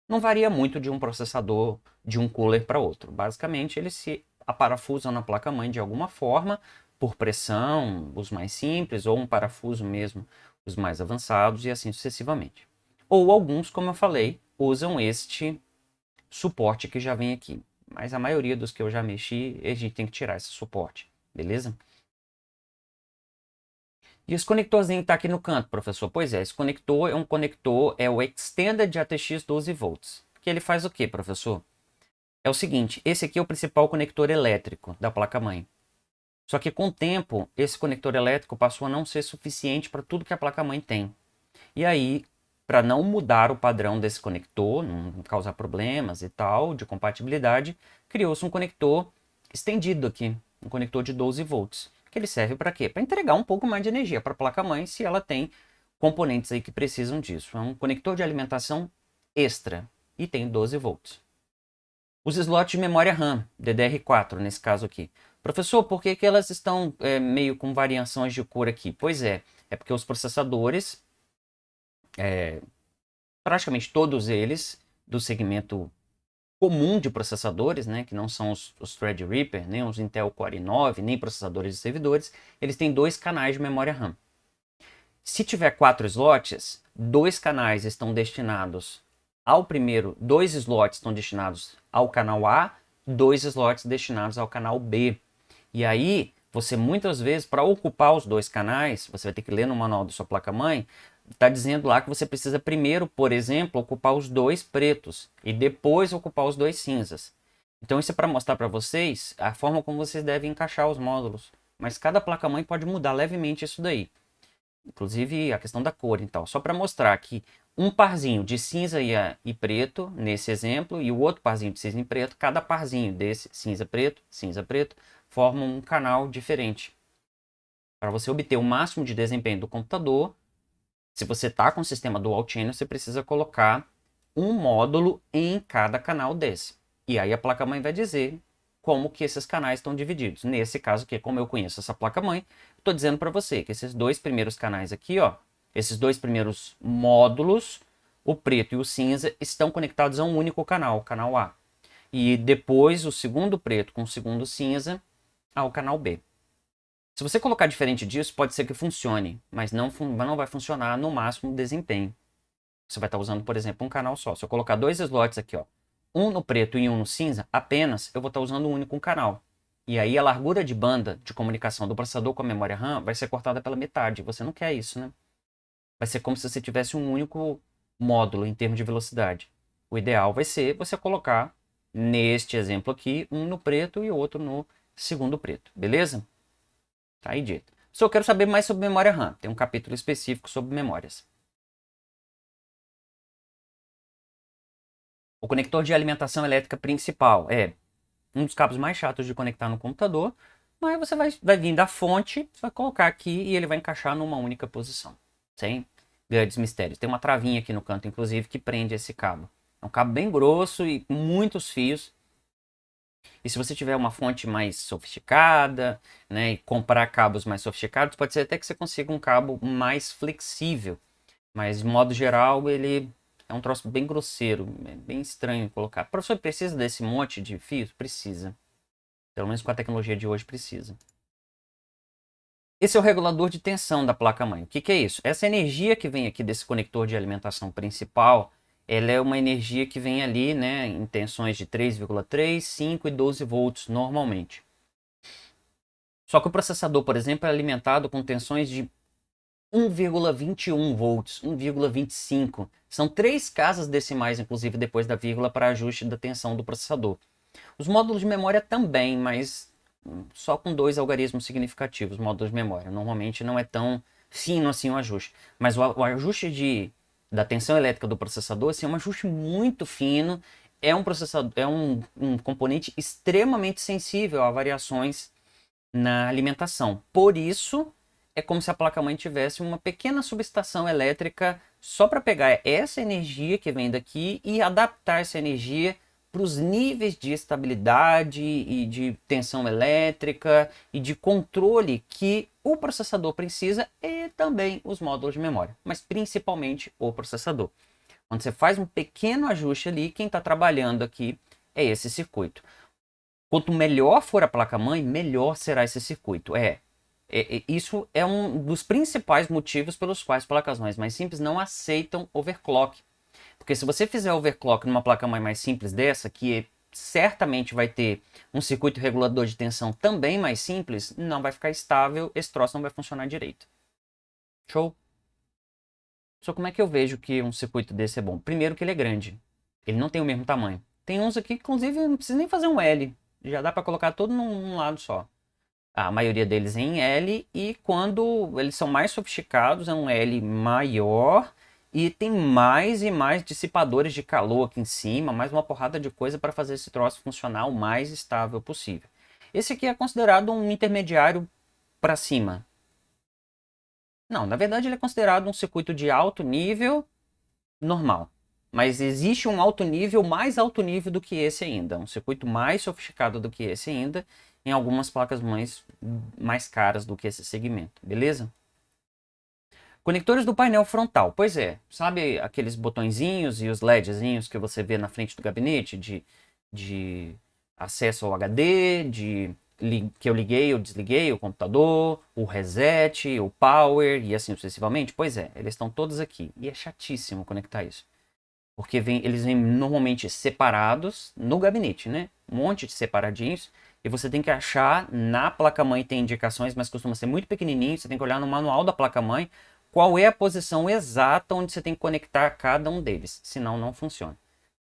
não varia muito de um processador, de um cooler para outro. Basicamente, eles se aparafusam na placa-mãe de alguma forma, por pressão, os mais simples, ou um parafuso mesmo, os mais avançados, e assim sucessivamente. Ou alguns, como eu falei, usam este suporte que já vem aqui. Mas a maioria dos que eu já mexi, a gente tem que tirar esse suporte, beleza? E esse conectorzinho que está aqui no canto, professor? Pois é, esse conector é um conector, é o Extended ATX 12 volts. Que ele faz o que, professor? É o seguinte, esse aqui é o principal conector elétrico da placa-mãe. Só que com o tempo, esse conector elétrico passou a não ser suficiente para tudo que a placa-mãe tem. E aí, para não mudar o padrão desse conector, não causar problemas e tal, de compatibilidade, criou-se um conector estendido aqui, um conector de 12 volts. Que ele serve para quê? Para entregar um pouco mais de energia para a placa-mãe, se ela tem componentes aí que precisam disso. É um conector de alimentação extra e tem 12 volts. Os slots de memória RAM, DDR4 nesse caso aqui. Professor, por que elas estão meio com variações de cor aqui? Pois é porque os processadores, praticamente todos eles, do segmento comum de processadores, né, que não são os Threadripper, nem os Intel Core i9, nem processadores de servidores, eles têm dois canais de memória RAM. Se tiver 4 slots, 2 canais estão destinados ao primeiro, 2 slots estão destinados ao canal A, 2 slots destinados ao canal B. E aí, você muitas vezes, para ocupar os 2 canais, você vai ter que ler no manual da sua placa-mãe, está dizendo lá que você precisa primeiro, por exemplo, ocupar os 2 pretos e depois ocupar os 2 cinzas. Então isso é para mostrar para vocês a forma como vocês devem encaixar os módulos. Mas cada placa-mãe pode mudar levemente isso daí. Inclusive a questão da cor e tal. Só para mostrar que um parzinho de cinza e preto, nesse exemplo, e o outro parzinho de cinza e preto, cada parzinho desse cinza preto, forma um canal diferente. Para você obter o máximo de desempenho do computador, se você está com o sistema Dual Channel, você precisa colocar um módulo em cada canal desse. E aí a placa-mãe vai dizer como que esses canais estão divididos. Nesse caso aqui, como eu conheço essa placa-mãe, estou dizendo para você que esses dois primeiros canais aqui, ó, esses dois primeiros módulos, o preto e o cinza, estão conectados a um único canal, o canal A. E depois o segundo preto com o segundo cinza ao canal B. Se você colocar diferente disso, pode ser que funcione, mas não vai funcionar no máximo desempenho. Você vai estar usando, por exemplo, um canal só. Se eu colocar dois slots aqui, ó, um no preto e um no cinza, apenas eu vou estar usando um único canal. E aí a largura de banda de comunicação do processador com a memória RAM vai ser cortada pela metade. Você não quer isso, né? Vai ser como se você tivesse um único módulo em termos de velocidade. O ideal vai ser você colocar, neste exemplo aqui, um no preto e outro no segundo preto. Beleza? Tá aí dito. Se eu quero saber mais sobre memória RAM, tem um capítulo específico sobre memórias. O conector de alimentação elétrica principal é um dos cabos mais chatos de conectar no computador, mas você vai vir da fonte, você vai colocar aqui e ele vai encaixar numa única posição, sem grandes mistérios. Tem uma travinha aqui no canto, inclusive, que prende esse cabo. É um cabo bem grosso e com muitos fios. E se você tiver uma fonte mais sofisticada, né, e comprar cabos mais sofisticados, pode ser até que você consiga um cabo mais flexível. Mas, de modo geral, ele é um troço bem grosseiro, é bem estranho colocar. O professor precisa desse monte de fios? Precisa. Pelo menos com a tecnologia de hoje precisa. Esse é o regulador de tensão da placa-mãe. O que é isso? Essa energia que vem aqui desse conector de alimentação principal, ela é uma energia que vem ali, né, em tensões de 3,3, 5 e 12 volts normalmente. Só que o processador, por exemplo, é alimentado com tensões de 1,21 volts, 1,25. São 3 casas decimais, inclusive, depois da vírgula para ajuste da tensão do processador. Os módulos de memória também, mas só com 2 algarismos significativos, módulos de memória. Normalmente não é tão fino assim o ajuste. Mas o ajuste da tensão elétrica do processador assim, é um ajuste muito fino. É um processador, é um componente extremamente sensível a variações na alimentação. Por isso, é como se a placa-mãe tivesse uma pequena subestação elétrica só para pegar essa energia que vem daqui e adaptar essa energia para os níveis de estabilidade e de tensão elétrica e de controle que o processador precisa e também os módulos de memória, mas principalmente o processador. Quando você faz um pequeno ajuste ali, quem está trabalhando aqui é esse circuito. Quanto melhor for a placa-mãe, melhor será esse circuito. Isso é um dos principais motivos pelos quais placas-mães mais simples não aceitam overclock. Porque se você fizer overclock numa placa-mãe mais simples dessa, que certamente vai ter um circuito regulador de tensão também mais simples, não vai ficar estável, esse troço não vai funcionar direito. Show? Só como é que eu vejo que um circuito desse é bom? Primeiro que ele é grande. Ele não tem o mesmo tamanho. Tem uns aqui que, inclusive, não precisa nem fazer um L. Já dá para colocar todo num lado só. A maioria deles é em L e quando eles são mais sofisticados é um L maior e tem mais e mais dissipadores de calor aqui em cima, mais uma porrada de coisa para fazer esse troço funcionar o mais estável possível. Esse aqui é considerado um intermediário para cima. Não, na verdade ele é considerado um circuito de alto nível normal. Mas existe um alto nível, mais alto nível do que esse ainda. Um circuito mais sofisticado do que esse ainda, em algumas placas-mães mais caras do que esse segmento, beleza? Conectores do painel frontal. Pois é, sabe aqueles botõezinhos e os LEDzinhos que você vê na frente do gabinete de acesso ao HD, que eu liguei ou desliguei o computador, o reset, o power e assim sucessivamente? Pois é, eles estão todos aqui. E é chatíssimo conectar isso. Porque eles vêm normalmente separados no gabinete, né? Um monte de separadinhos. E você tem que achar, na placa-mãe tem indicações, mas costuma ser muito pequenininho. Você tem que olhar no manual da placa-mãe qual é a posição exata onde você tem que conectar cada um deles. Senão não funciona.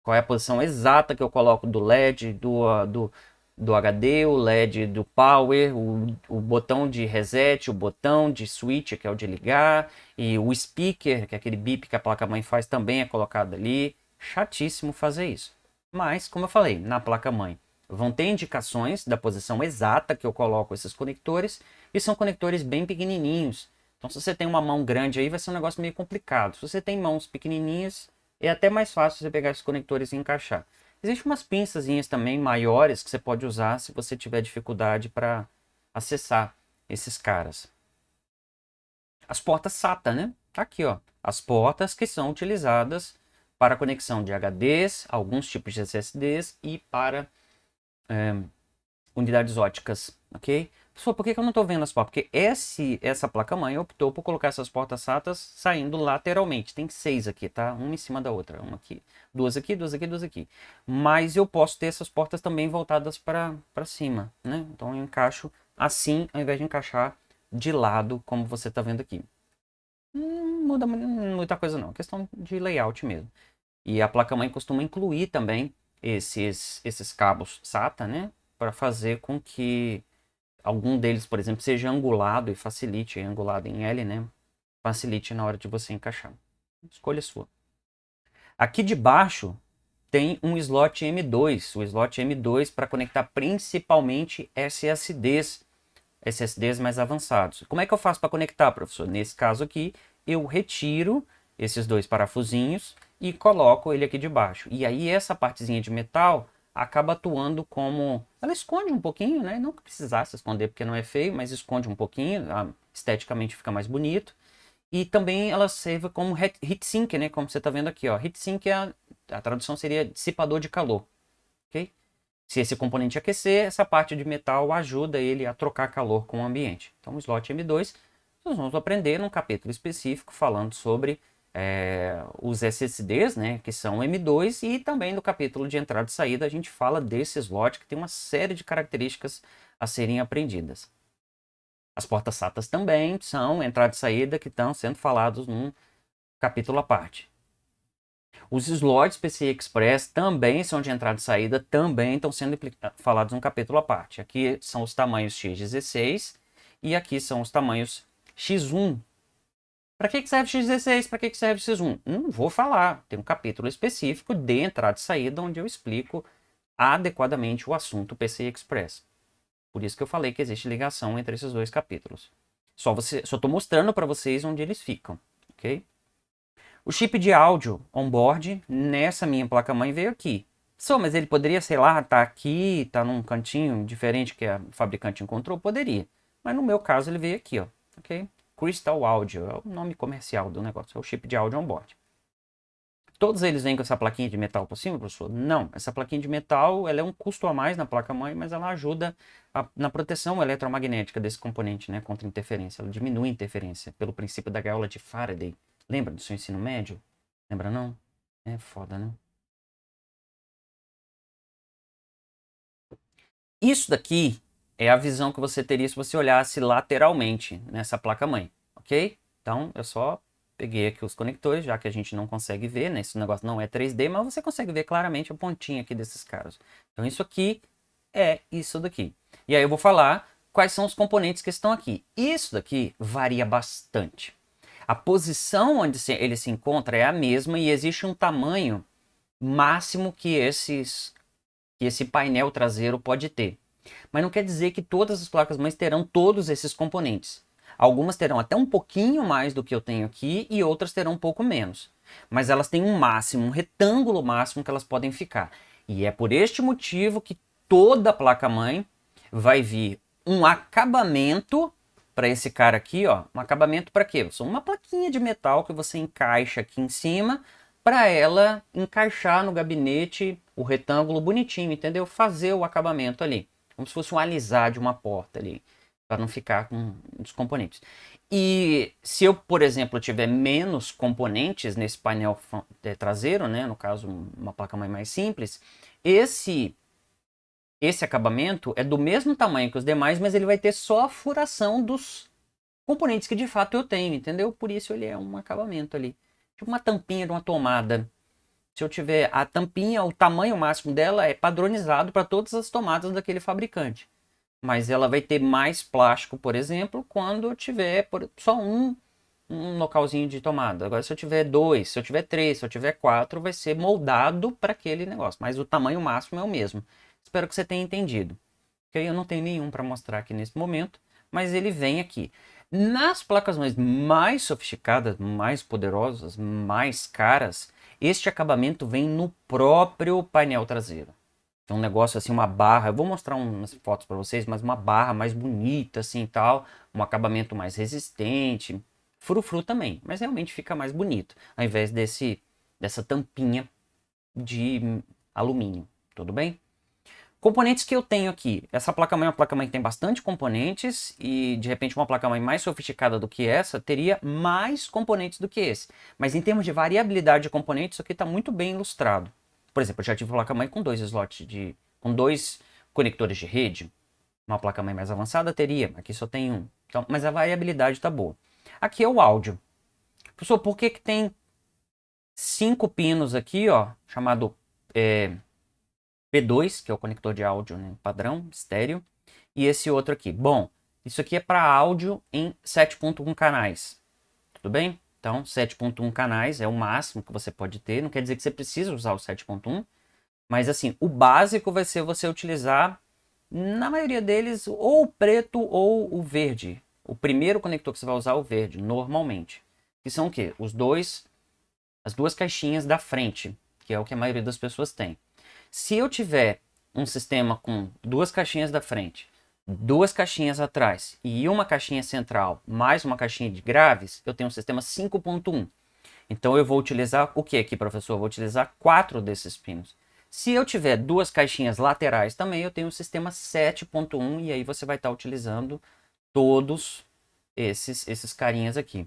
qual é a posição exata que eu coloco do LED, do HD, o LED do power, o botão de reset, o botão de switch, que é o de ligar, e o speaker, que é aquele bip que a placa-mãe faz, também é colocado ali. Chatíssimo fazer isso. Mas, como eu falei, na placa-mãe vão ter indicações da posição exata que eu coloco esses conectores, e são conectores bem pequenininhos. Então, se você tem uma mão grande aí, vai ser um negócio meio complicado. Se você tem mãos pequenininhas, é até mais fácil você pegar esses conectores e encaixar. Existem umas pinçazinhas também maiores que você pode usar se você tiver dificuldade para acessar esses caras. As portas SATA, né? Tá aqui, ó. As portas que são utilizadas para conexão de HDs, alguns tipos de SSDs e para unidades óticas, ok? Pessoal, por que eu não estou vendo as portas? Porque essa placa-mãe optou por colocar essas portas SATA saindo lateralmente. Tem 6 aqui, tá? Uma em cima da outra. Uma aqui, duas aqui, duas aqui, duas aqui. Mas eu posso ter essas portas também voltadas para cima, né? Então eu encaixo assim, ao invés de encaixar de lado, como você está vendo aqui. Não muda muita coisa não, questão de layout mesmo. E a placa-mãe costuma incluir também esses cabos SATA, né? Para fazer com que algum deles, por exemplo, seja angulado e facilite, angulado em L, né? Facilite na hora de você encaixar. Escolha sua. Aqui de baixo tem um slot M2, o slot M2 para conectar principalmente SSDs mais avançados. Como é que eu faço para conectar, professor? Nesse caso aqui, eu retiro esses dois parafusinhos e coloco ele aqui de baixo. E aí essa partezinha de metal acaba atuando como... Ela esconde um pouquinho, né? Não que precisasse esconder porque não é feio, mas esconde um pouquinho, esteticamente fica mais bonito. E também ela serve como heatsink, né? Como você está vendo aqui, ó. Heatsink, a tradução seria dissipador de calor, ok? Se esse componente aquecer, essa parte de metal ajuda ele a trocar calor com o ambiente. Então, o slot M2, nós vamos aprender num capítulo específico falando sobre os SSDs, né, que são M2, e também no capítulo de entrada e saída a gente fala desse slot que tem uma série de características a serem aprendidas. As portas SATA também são entrada e saída que estão sendo falados num capítulo à parte. Os slots PCI Express também são de entrada e saída, também estão sendo falados num capítulo à parte. Aqui são os tamanhos X16 e aqui são os tamanhos X1. Para que serve X16? Para que serve X1? Não vou falar. Tem um capítulo específico de entrada e saída onde eu explico adequadamente o assunto PCI Express. Por isso que eu falei que existe ligação entre esses dois capítulos. Só estou mostrando para vocês onde eles ficam, ok? O chip de áudio on-board nessa minha placa-mãe veio aqui. Só, mas ele poderia, sei lá, tá aqui, tá num cantinho diferente que a fabricante encontrou? Poderia. Mas no meu caso ele veio aqui, ó, ok? Crystal Audio é o nome comercial do negócio, é o chip de áudio on-board. Todos eles vêm com essa plaquinha de metal por cima, professor? Não, essa plaquinha de metal ela é um custo a mais na placa-mãe, mas ela ajuda na proteção eletromagnética desse componente, né, contra interferência. Ela diminui a interferência pelo princípio da gaiola de Faraday. Lembra do seu ensino médio? Lembra não? É foda, né? Isso daqui é a visão que você teria se você olhasse lateralmente nessa placa-mãe, ok? Então, eu só peguei aqui os conectores, já que a gente não consegue ver, né? Esse negócio não é 3D, mas você consegue ver claramente a pontinha aqui desses caras. Então, isso aqui é isso daqui. E aí eu vou falar quais são os componentes que estão aqui. Isso daqui varia bastante. A posição onde ele se encontra é a mesma e existe um tamanho máximo que esse painel traseiro pode ter. Mas não quer dizer que todas as placas-mães terão todos esses componentes. Algumas terão até um pouquinho mais do que eu tenho aqui e outras terão um pouco menos. Mas elas têm um máximo, um retângulo máximo que elas podem ficar. E é por este motivo que toda placa-mãe vai vir um acabamento para esse cara aqui, ó. Um acabamento para quê? Uma plaquinha de metal que você encaixa aqui em cima para ela encaixar no gabinete o retângulo bonitinho, entendeu? Fazer o acabamento ali. Como se fosse um alisar de uma porta ali, para não ficar com os componentes. E se eu, por exemplo, tiver menos componentes nesse painel traseiro, né, no caso uma placa-mãe mais simples, esse acabamento é do mesmo tamanho que os demais, mas ele vai ter só a furação dos componentes que de fato eu tenho, entendeu? Por isso ele é um acabamento ali. Tipo uma tampinha de uma tomada. Se eu tiver a tampinha, o tamanho máximo dela é padronizado para todas as tomadas daquele fabricante. Mas ela vai ter mais plástico, por exemplo, quando eu tiver só um localzinho de tomada. Agora, se eu tiver 2, se eu tiver 3, se eu tiver 4, vai ser moldado para aquele negócio. Mas o tamanho máximo é o mesmo. Espero que você tenha entendido. Okay? Eu não tenho nenhum para mostrar aqui nesse momento, mas ele vem aqui. Nas placas-mães mais sofisticadas, mais poderosas, mais caras, este acabamento vem no próprio painel traseiro. É um negócio assim, uma barra. Eu vou mostrar umas fotos para vocês, mas uma barra mais bonita assim e tal, um acabamento mais resistente, frufru também, mas realmente fica mais bonito, ao invés dessa tampinha de alumínio, tudo bem? Componentes que eu tenho aqui. Essa placa-mãe é uma placa-mãe que tem bastante componentes e, de repente, uma placa-mãe mais sofisticada do que essa teria mais componentes do que esse. Mas em termos de variabilidade de componentes, isso aqui está muito bem ilustrado. Por exemplo, eu já tive placa-mãe com dois slots com 2 conectores de rede. Uma placa-mãe mais avançada teria, aqui só tem um. Então, mas a variabilidade está boa. Aqui é o áudio. Professor, por que tem 5 pinos aqui, ó, chamado P2, que é o conector de áudio, né, padrão, estéreo, e esse outro aqui? Bom, isso aqui é para áudio em 7.1 canais, tudo bem? Então, 7.1 canais é o máximo que você pode ter, não quer dizer que você precisa usar o 7.1, mas assim, o básico vai ser você utilizar, na maioria deles, ou o preto ou o verde. O primeiro conector que você vai usar é o verde, normalmente. Que são o quê? As duas caixinhas da frente, que é o que a maioria das pessoas tem. Se eu tiver um sistema com 2 caixinhas da frente, 2 caixinhas atrás e uma caixinha central, mais uma caixinha de graves, eu tenho um sistema 5.1. Então eu vou utilizar o que aqui, professor? Eu vou utilizar 4 desses pinos. Se eu tiver 2 caixinhas laterais também, eu tenho o sistema 7.1 e aí você vai estar utilizando todos esses carinhas aqui.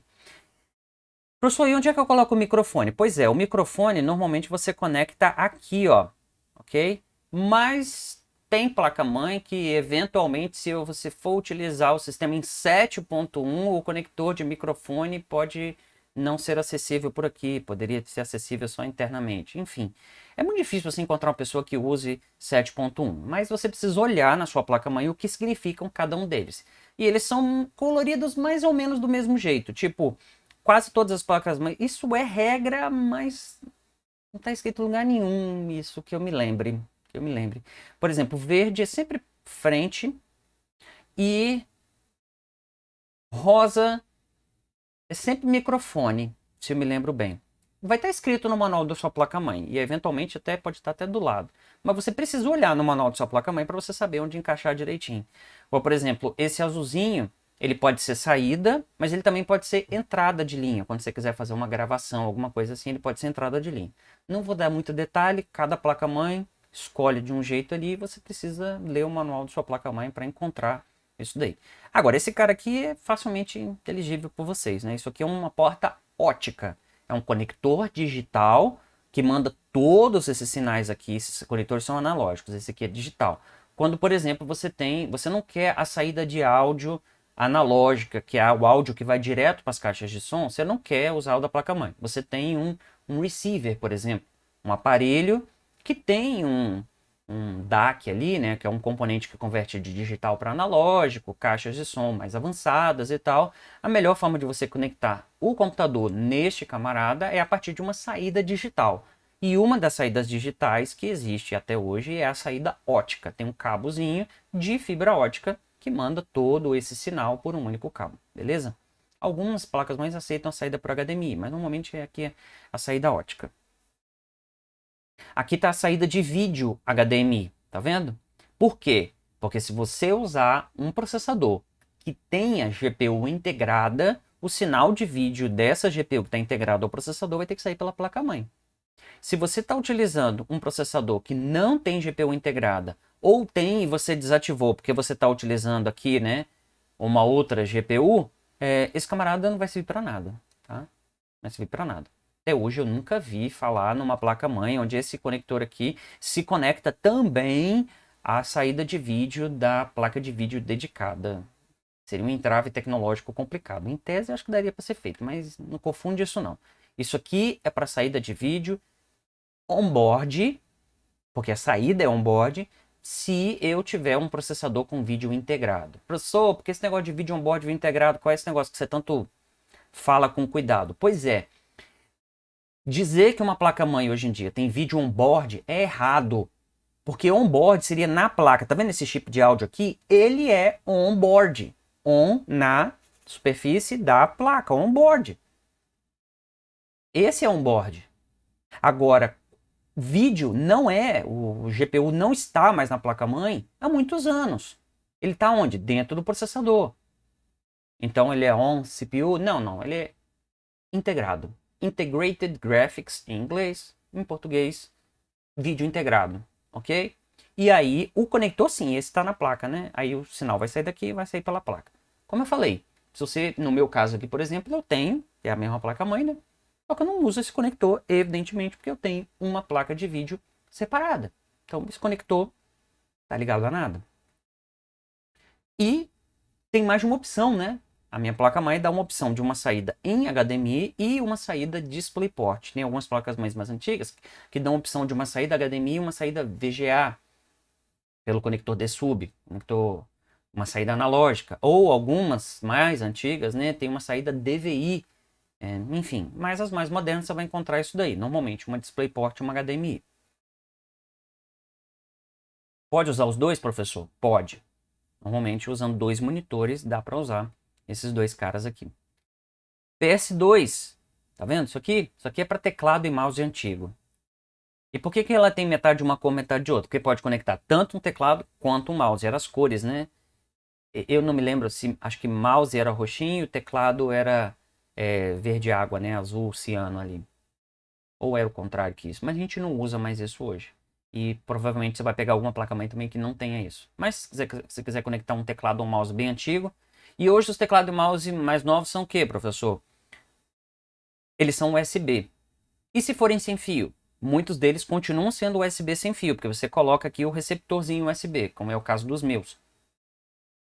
Professor, e onde é que eu coloco o microfone? Pois é, o microfone normalmente você conecta aqui, ó, ok? Mas tem placa-mãe que eventualmente, se você for utilizar o sistema em 7.1, o conector de microfone pode não ser acessível por aqui, poderia ser acessível só internamente. Enfim, é muito difícil você encontrar uma pessoa que use 7.1, mas você precisa olhar na sua placa-mãe o que significam cada um deles. E eles são coloridos mais ou menos do mesmo jeito, tipo, quase todas as placas-mãe, isso é regra, mas não está escrito em lugar nenhum isso que eu me lembre. Por exemplo, verde é sempre frente e rosa é sempre microfone, se eu me lembro bem. Vai estar escrito no manual da sua placa-mãe e eventualmente até pode estar até do lado. Mas você precisa olhar no manual da sua placa-mãe para você saber onde encaixar direitinho. Ou, por exemplo, esse azulzinho, ele pode ser saída, mas ele também pode ser entrada de linha. Quando você quiser fazer uma gravação, alguma coisa assim, ele pode ser entrada de linha. Não vou dar muito detalhe, cada placa-mãe escolhe de um jeito ali e você precisa ler o manual da sua placa-mãe para encontrar isso daí. Agora, esse cara aqui é facilmente inteligível por vocês, né? Isso aqui é uma porta ótica. É um conector digital que manda todos esses sinais aqui. Esses conectores são analógicos, esse aqui é digital. Quando, por exemplo, você não quer a saída de áudio analógica, que é o áudio que vai direto para as caixas de som, você não quer usar o da placa-mãe. Você tem um receiver, por exemplo, um aparelho que tem um DAC ali, né, que é um componente que converte de digital para analógico, caixas de som mais avançadas e tal. A melhor forma de você conectar o computador neste camarada é a partir de uma saída digital. E uma das saídas digitais que existe até hoje é a saída ótica. Tem um cabozinho de fibra ótica que manda todo esse sinal por um único cabo, beleza? Algumas placas mães aceitam a saída por HDMI, mas normalmente aqui é a saída ótica. Aqui está a saída de vídeo HDMI, tá vendo? Por quê? Porque se você usar um processador que tenha GPU integrada, o sinal de vídeo dessa GPU que está integrado ao processador vai ter que sair pela placa-mãe. Se você está utilizando um processador que não tem GPU integrada, ou tem e você desativou porque você está utilizando aqui, né, uma outra GPU, esse camarada não vai servir para nada, tá? Não vai servir para nada. Até hoje eu nunca vi falar numa placa-mãe onde esse conector aqui se conecta também à saída de vídeo da placa de vídeo dedicada. Seria um entrave tecnológico complicado. Em tese, eu acho que daria para ser feito, mas não confunde isso não. Isso aqui é para saída de vídeo on-board, porque a saída é on-board, se eu tiver um processador com vídeo integrado. Professor, porque esse negócio de vídeo on-board, vídeo integrado, qual é esse negócio que você tanto fala com cuidado? Pois é, dizer que uma placa-mãe hoje em dia tem vídeo on-board é errado. Porque on-board seria na placa. Tá vendo esse chip de áudio aqui? Ele é on-board. On na superfície da placa, on-board. Esse é on-board. Agora, vídeo não é, o GPU não está mais na placa-mãe há muitos anos. Ele está onde? Dentro do processador. Então ele é on CPU? Não, ele é integrado. Integrated Graphics em inglês, em português, vídeo integrado, ok? E aí o conector sim, esse está na placa, né? Aí o sinal vai sair daqui e vai sair pela placa. Como eu falei, se você, no meu caso aqui, por exemplo, eu tenho, é a mesma placa-mãe, né? Só que eu não uso esse conector, evidentemente, porque eu tenho uma placa de vídeo separada. Então esse conector tá ligado a nada. E tem mais de uma opção, né? A minha placa-mãe dá uma opção de uma saída em HDMI e uma saída DisplayPort. Tem algumas placas-mães mais antigas que dão a opção de uma saída HDMI e uma saída VGA pelo conector D-Sub, uma saída analógica. Ou algumas mais antigas, né, tem uma saída DVI. Enfim, mas as mais modernas você vai encontrar isso daí. Normalmente uma DisplayPort e uma HDMI. Pode usar os dois, professor? Pode. Normalmente usando dois monitores dá para usar esses dois caras aqui. PS2, tá vendo isso aqui? Isso aqui é para teclado e mouse antigo. E por que ela tem metade de uma cor, metade de outra? Porque pode conectar tanto um teclado quanto um mouse. Eram as cores, né? Eu não me lembro se, acho que mouse era roxinho, teclado era verde água, né? Azul, ciano ali. Ou era o contrário que isso. Mas a gente não usa mais isso hoje. E provavelmente você vai pegar alguma placa-mãe também que não tenha isso. Mas se você quiser conectar um teclado ou um mouse bem antigo. E hoje os teclados e mouse mais novos são o quê, professor? Eles são USB. E se forem sem fio? Muitos deles continuam sendo USB sem fio, porque você coloca aqui o receptorzinho USB, como é o caso dos meus.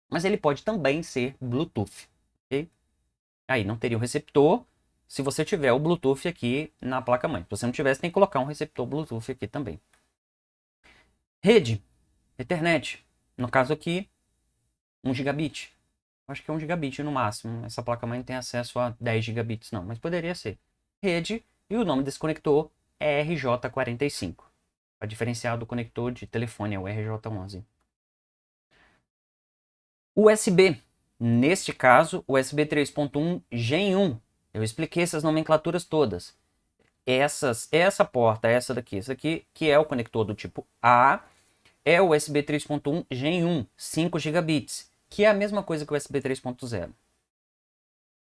Mas ele pode também ser Bluetooth. Okay? Aí não teria o receptor se você tiver o Bluetooth aqui na placa-mãe. Se você não tiver, você tem que colocar um receptor Bluetooth aqui também. Rede, Ethernet. No caso aqui, 1 gigabit. Acho que é 1 gigabit no máximo. Essa placa-mãe não tem acesso a 10 gigabits não, mas poderia ser. Rede, e o nome desse conector é RJ45. Para diferenciar do conector de telefone, é o RJ11. USB. Neste caso, USB 3.1 Gen 1. Eu expliquei essas nomenclaturas todas. Essa porta, essa aqui, que é o conector do tipo A, é o USB 3.1 Gen 1, 5 gigabits, que é a mesma coisa que o USB 3.0.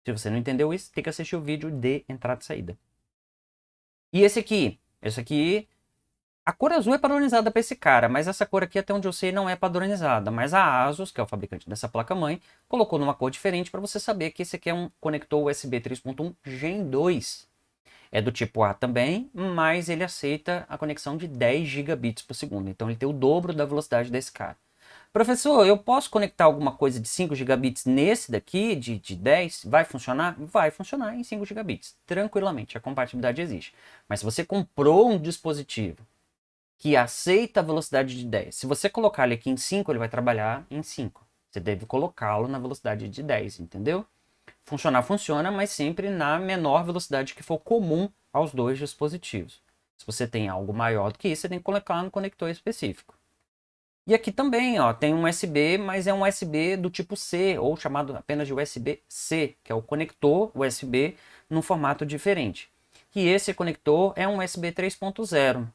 Se você não entendeu isso, tem que assistir o vídeo de entrada e saída. E esse aqui, a cor azul é padronizada para esse cara, mas essa cor aqui, até onde eu sei, não é padronizada. Mas a ASUS, que é o fabricante dessa placa-mãe, colocou numa cor diferente para você saber que esse aqui é um conector USB 3.1 Gen 2. É do tipo A também, mas ele aceita a conexão de 10 gigabits por segundo. Então ele tem o dobro da velocidade desse cara. Professor, eu posso conectar alguma coisa de 5 gigabits nesse daqui, de 10? Vai funcionar? Vai funcionar em 5 gigabits, tranquilamente. A compatibilidade existe. Mas se você comprou um dispositivo que aceita a velocidade de 10. Se você colocar ele aqui em 5, ele vai trabalhar em 5. Você deve colocá-lo na velocidade de 10, entendeu? Funcionar funciona, mas sempre na menor velocidade que for comum aos dois dispositivos. Se você tem algo maior do que isso, você tem que colocar no conector específico. E aqui também, ó, tem um USB, mas é um USB do tipo C, ou chamado apenas de USB-C, que é o conector USB num formato diferente. E esse conector é um USB 3.0.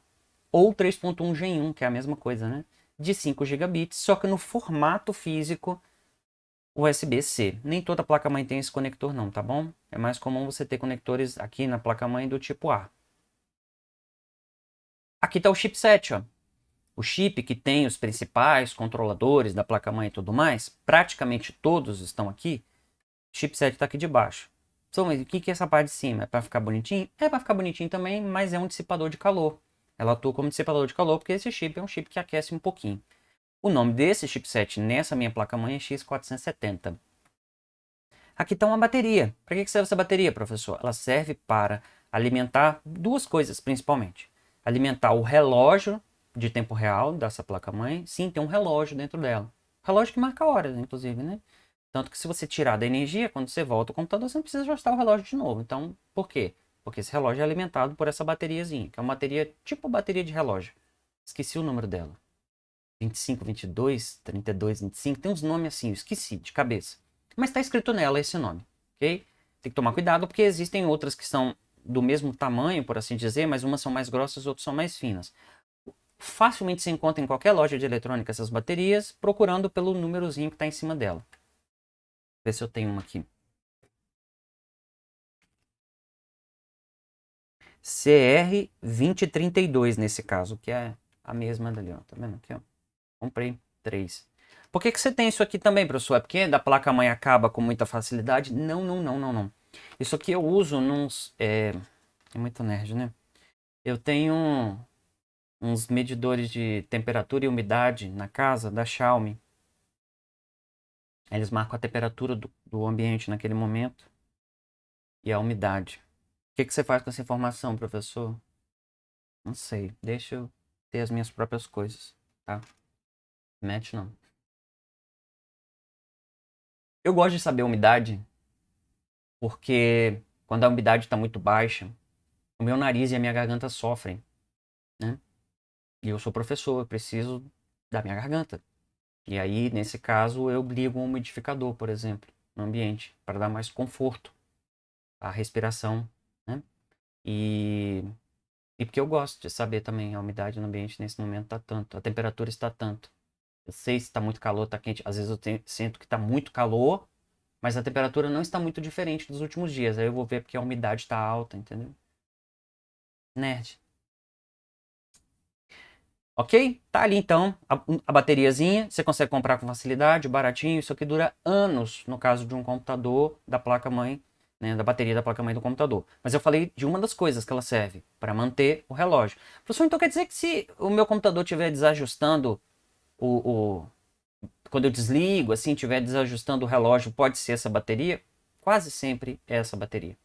Ou 3.1 Gen 1, que é a mesma coisa, né? De 5 gigabits, só que no formato físico USB-C. Nem toda placa-mãe tem esse conector não, tá bom? É mais comum você ter conectores aqui na placa-mãe do tipo A. Aqui está o chipset, ó. O chip que tem os principais controladores da placa-mãe e tudo mais, praticamente todos estão aqui. O chipset está aqui de baixo. Então, mas o que é essa parte de cima? É para ficar bonitinho? É para ficar bonitinho também, mas é um dissipador de calor. Ela atua como dissipador de calor porque esse chip é um chip que aquece um pouquinho. O nome desse chipset nessa minha placa-mãe é X470. Aqui está uma bateria. Para que serve essa bateria, professor? Ela serve para alimentar duas coisas, principalmente. alimentar o relógio de tempo real dessa placa-mãe. Sim, tem um relógio dentro dela. Relógio que marca horas, inclusive, né? Tanto que se você tirar da energia, quando você volta ao computador, você não precisa ajustar o relógio de novo. Então, por quê? Porque esse relógio é alimentado por essa bateriazinha, que é uma bateria tipo bateria de relógio. Esqueci o número dela. 25, 22, 32, 25. Tem uns nomes assim, eu esqueci de cabeça. Mas está escrito nela esse nome, ok? Tem que tomar cuidado porque existem outras que são do mesmo tamanho, por assim dizer, mas umas são mais grossas, outras são mais finas. Facilmente se encontra em qualquer loja de eletrônica essas baterias, procurando pelo númerozinho que está em cima dela. Ver se eu tenho uma aqui. CR2032 nesse caso, que é a mesma dali, ó. Tá vendo aqui, ó? Comprei 3. Por que você tem isso aqui também, professor? É porque da placa-mãe acaba com muita facilidade? Não, não, não, não, não. Isso aqui eu uso nos... É muito nerd, né? Eu tenho uns medidores de temperatura e umidade na casa da Xiaomi. Eles marcam a temperatura do ambiente naquele momento e a umidade. O que você faz com essa informação, professor? Não sei. Deixa eu ter as minhas próprias coisas, tá? Mete não. Eu gosto de saber a umidade porque quando a umidade está muito baixa, o meu nariz e a minha garganta sofrem, né? E eu sou professor, eu preciso da minha garganta. E aí, nesse caso, eu ligo um umidificador, por exemplo, no ambiente, para dar mais conforto à respiração, né? E, e porque eu gosto de saber também a umidade no ambiente nesse momento está tanto, a temperatura está tanto. Eu sei se está muito calor, está quente. Às vezes eu sinto que está muito calor, mas a temperatura não está muito diferente dos últimos dias. Aí eu vou ver porque a umidade está alta, entendeu? Nerd. Ok? Tá ali então a bateriazinha. Você consegue comprar com facilidade, baratinho. Isso aqui dura anos no caso de um computador da placa-mãe, né, da bateria da placa-mãe do computador. Mas eu falei de uma das coisas que ela serve, para manter o relógio. Professor, então quer dizer que se o meu computador estiver desajustando o, quando eu desligo, assim, estiver desajustando o relógio, pode ser essa bateria? Quase sempre é essa bateria.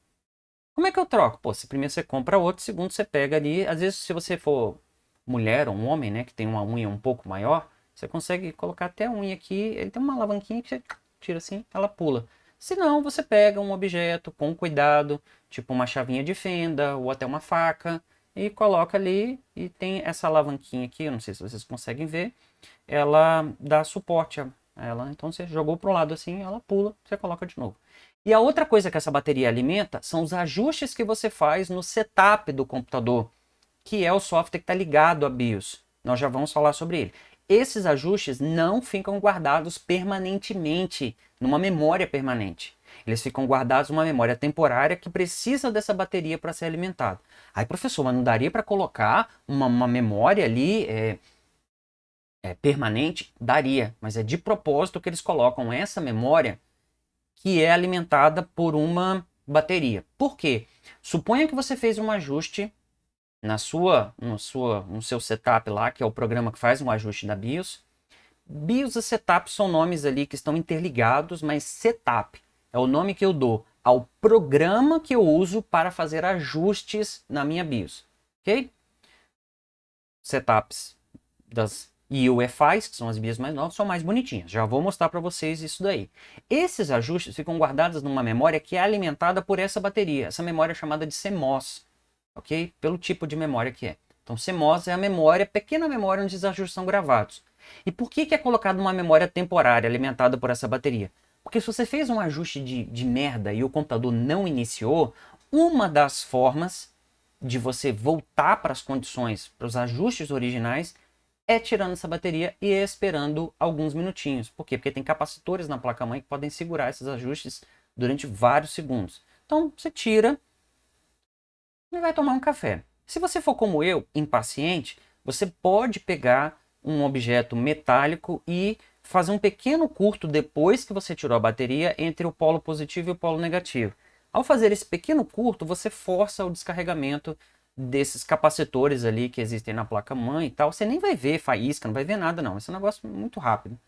Como é que eu troco? Pô, se primeiro você compra outro, segundo você pega ali. Às vezes, se você for mulher ou um homem, né, que tem uma unha um pouco maior, você consegue colocar até a unha aqui. Ele tem uma alavanquinha que você tira assim, ela pula. Se não, você pega um objeto com cuidado, tipo uma chavinha de fenda ou até uma faca, e coloca ali. E tem essa alavanquinha aqui, eu não sei se vocês conseguem ver, ela dá suporte a ela. Então você jogou para o lado assim, ela pula, você coloca de novo. E a outra coisa que essa bateria alimenta são os ajustes que você faz no setup do computador, que é o software que está ligado a BIOS. Nós já vamos falar sobre ele. Esses ajustes não ficam guardados permanentemente numa memória permanente. Eles ficam guardados numa memória temporária que precisa dessa bateria para ser alimentada. Aí, professor, mas não daria para colocar uma memória ali permanente? Daria, mas é de propósito que eles colocam essa memória que é alimentada por uma bateria. Por quê? Suponha que você fez um ajuste no seu setup lá, que é o programa que faz um ajuste da BIOS. BIOS e setup são nomes ali que estão interligados, mas setup é o nome que eu dou ao programa que eu uso para fazer ajustes na minha BIOS. Ok? Setups das UEFIs, que são as BIOS mais novas, são mais bonitinhas. Já vou mostrar para vocês isso daí. Esses ajustes ficam guardados numa memória que é alimentada por essa bateria. Essa memória é chamada de CMOS, ok? Pelo tipo de memória que é. Então, CMOS é a memória, pequena memória onde os ajustes são gravados. E por que é colocado uma memória temporária alimentada por essa bateria? Porque se você fez um ajuste de merda e o computador não iniciou, uma das formas de você voltar para as condições, para os ajustes originais, é tirando essa bateria e esperando alguns minutinhos. Por quê? Porque tem capacitores na placa-mãe que podem segurar esses ajustes durante vários segundos. Então, você tira e vai tomar um café. Se você for como eu, impaciente, você pode pegar um objeto metálico e fazer um pequeno curto depois que você tirou a bateria entre o polo positivo e o polo negativo. Ao fazer esse pequeno curto, você força o descarregamento desses capacitores ali que existem na placa-mãe e tal. Você nem vai ver faísca, não vai ver nada não. Esse é um negócio muito rápido.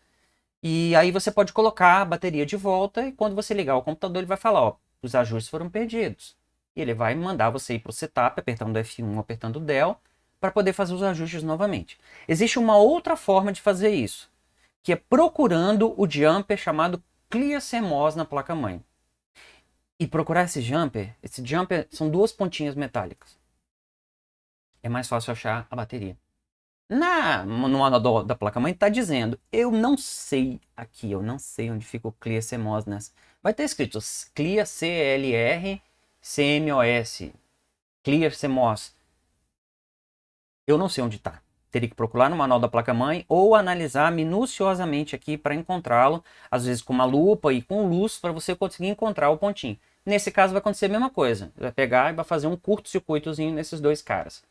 E aí você pode colocar a bateria de volta e quando você ligar o computador ele vai falar, ó, os ajustes foram perdidos. E ele vai mandar você ir para o setup, apertando F1, apertando Del, para poder fazer os ajustes novamente. Existe uma outra forma de fazer isso, que é procurando o jumper chamado Clear CMOS na placa-mãe. E procurar esse jumper são duas pontinhas metálicas. É mais fácil achar a bateria. No manual da placa-mãe está dizendo, eu não sei onde fica o Clear CMOS nessa. Vai ter escrito Clear CLR CMOS, Clear CMOS. Eu não sei onde está. Teria que procurar no manual da placa-mãe ou analisar minuciosamente aqui para encontrá-lo, às vezes com uma lupa e com luz para você conseguir encontrar o pontinho. Nesse caso vai acontecer a mesma coisa. Vai pegar e vai fazer um curto-circuitozinho nesses dois caras.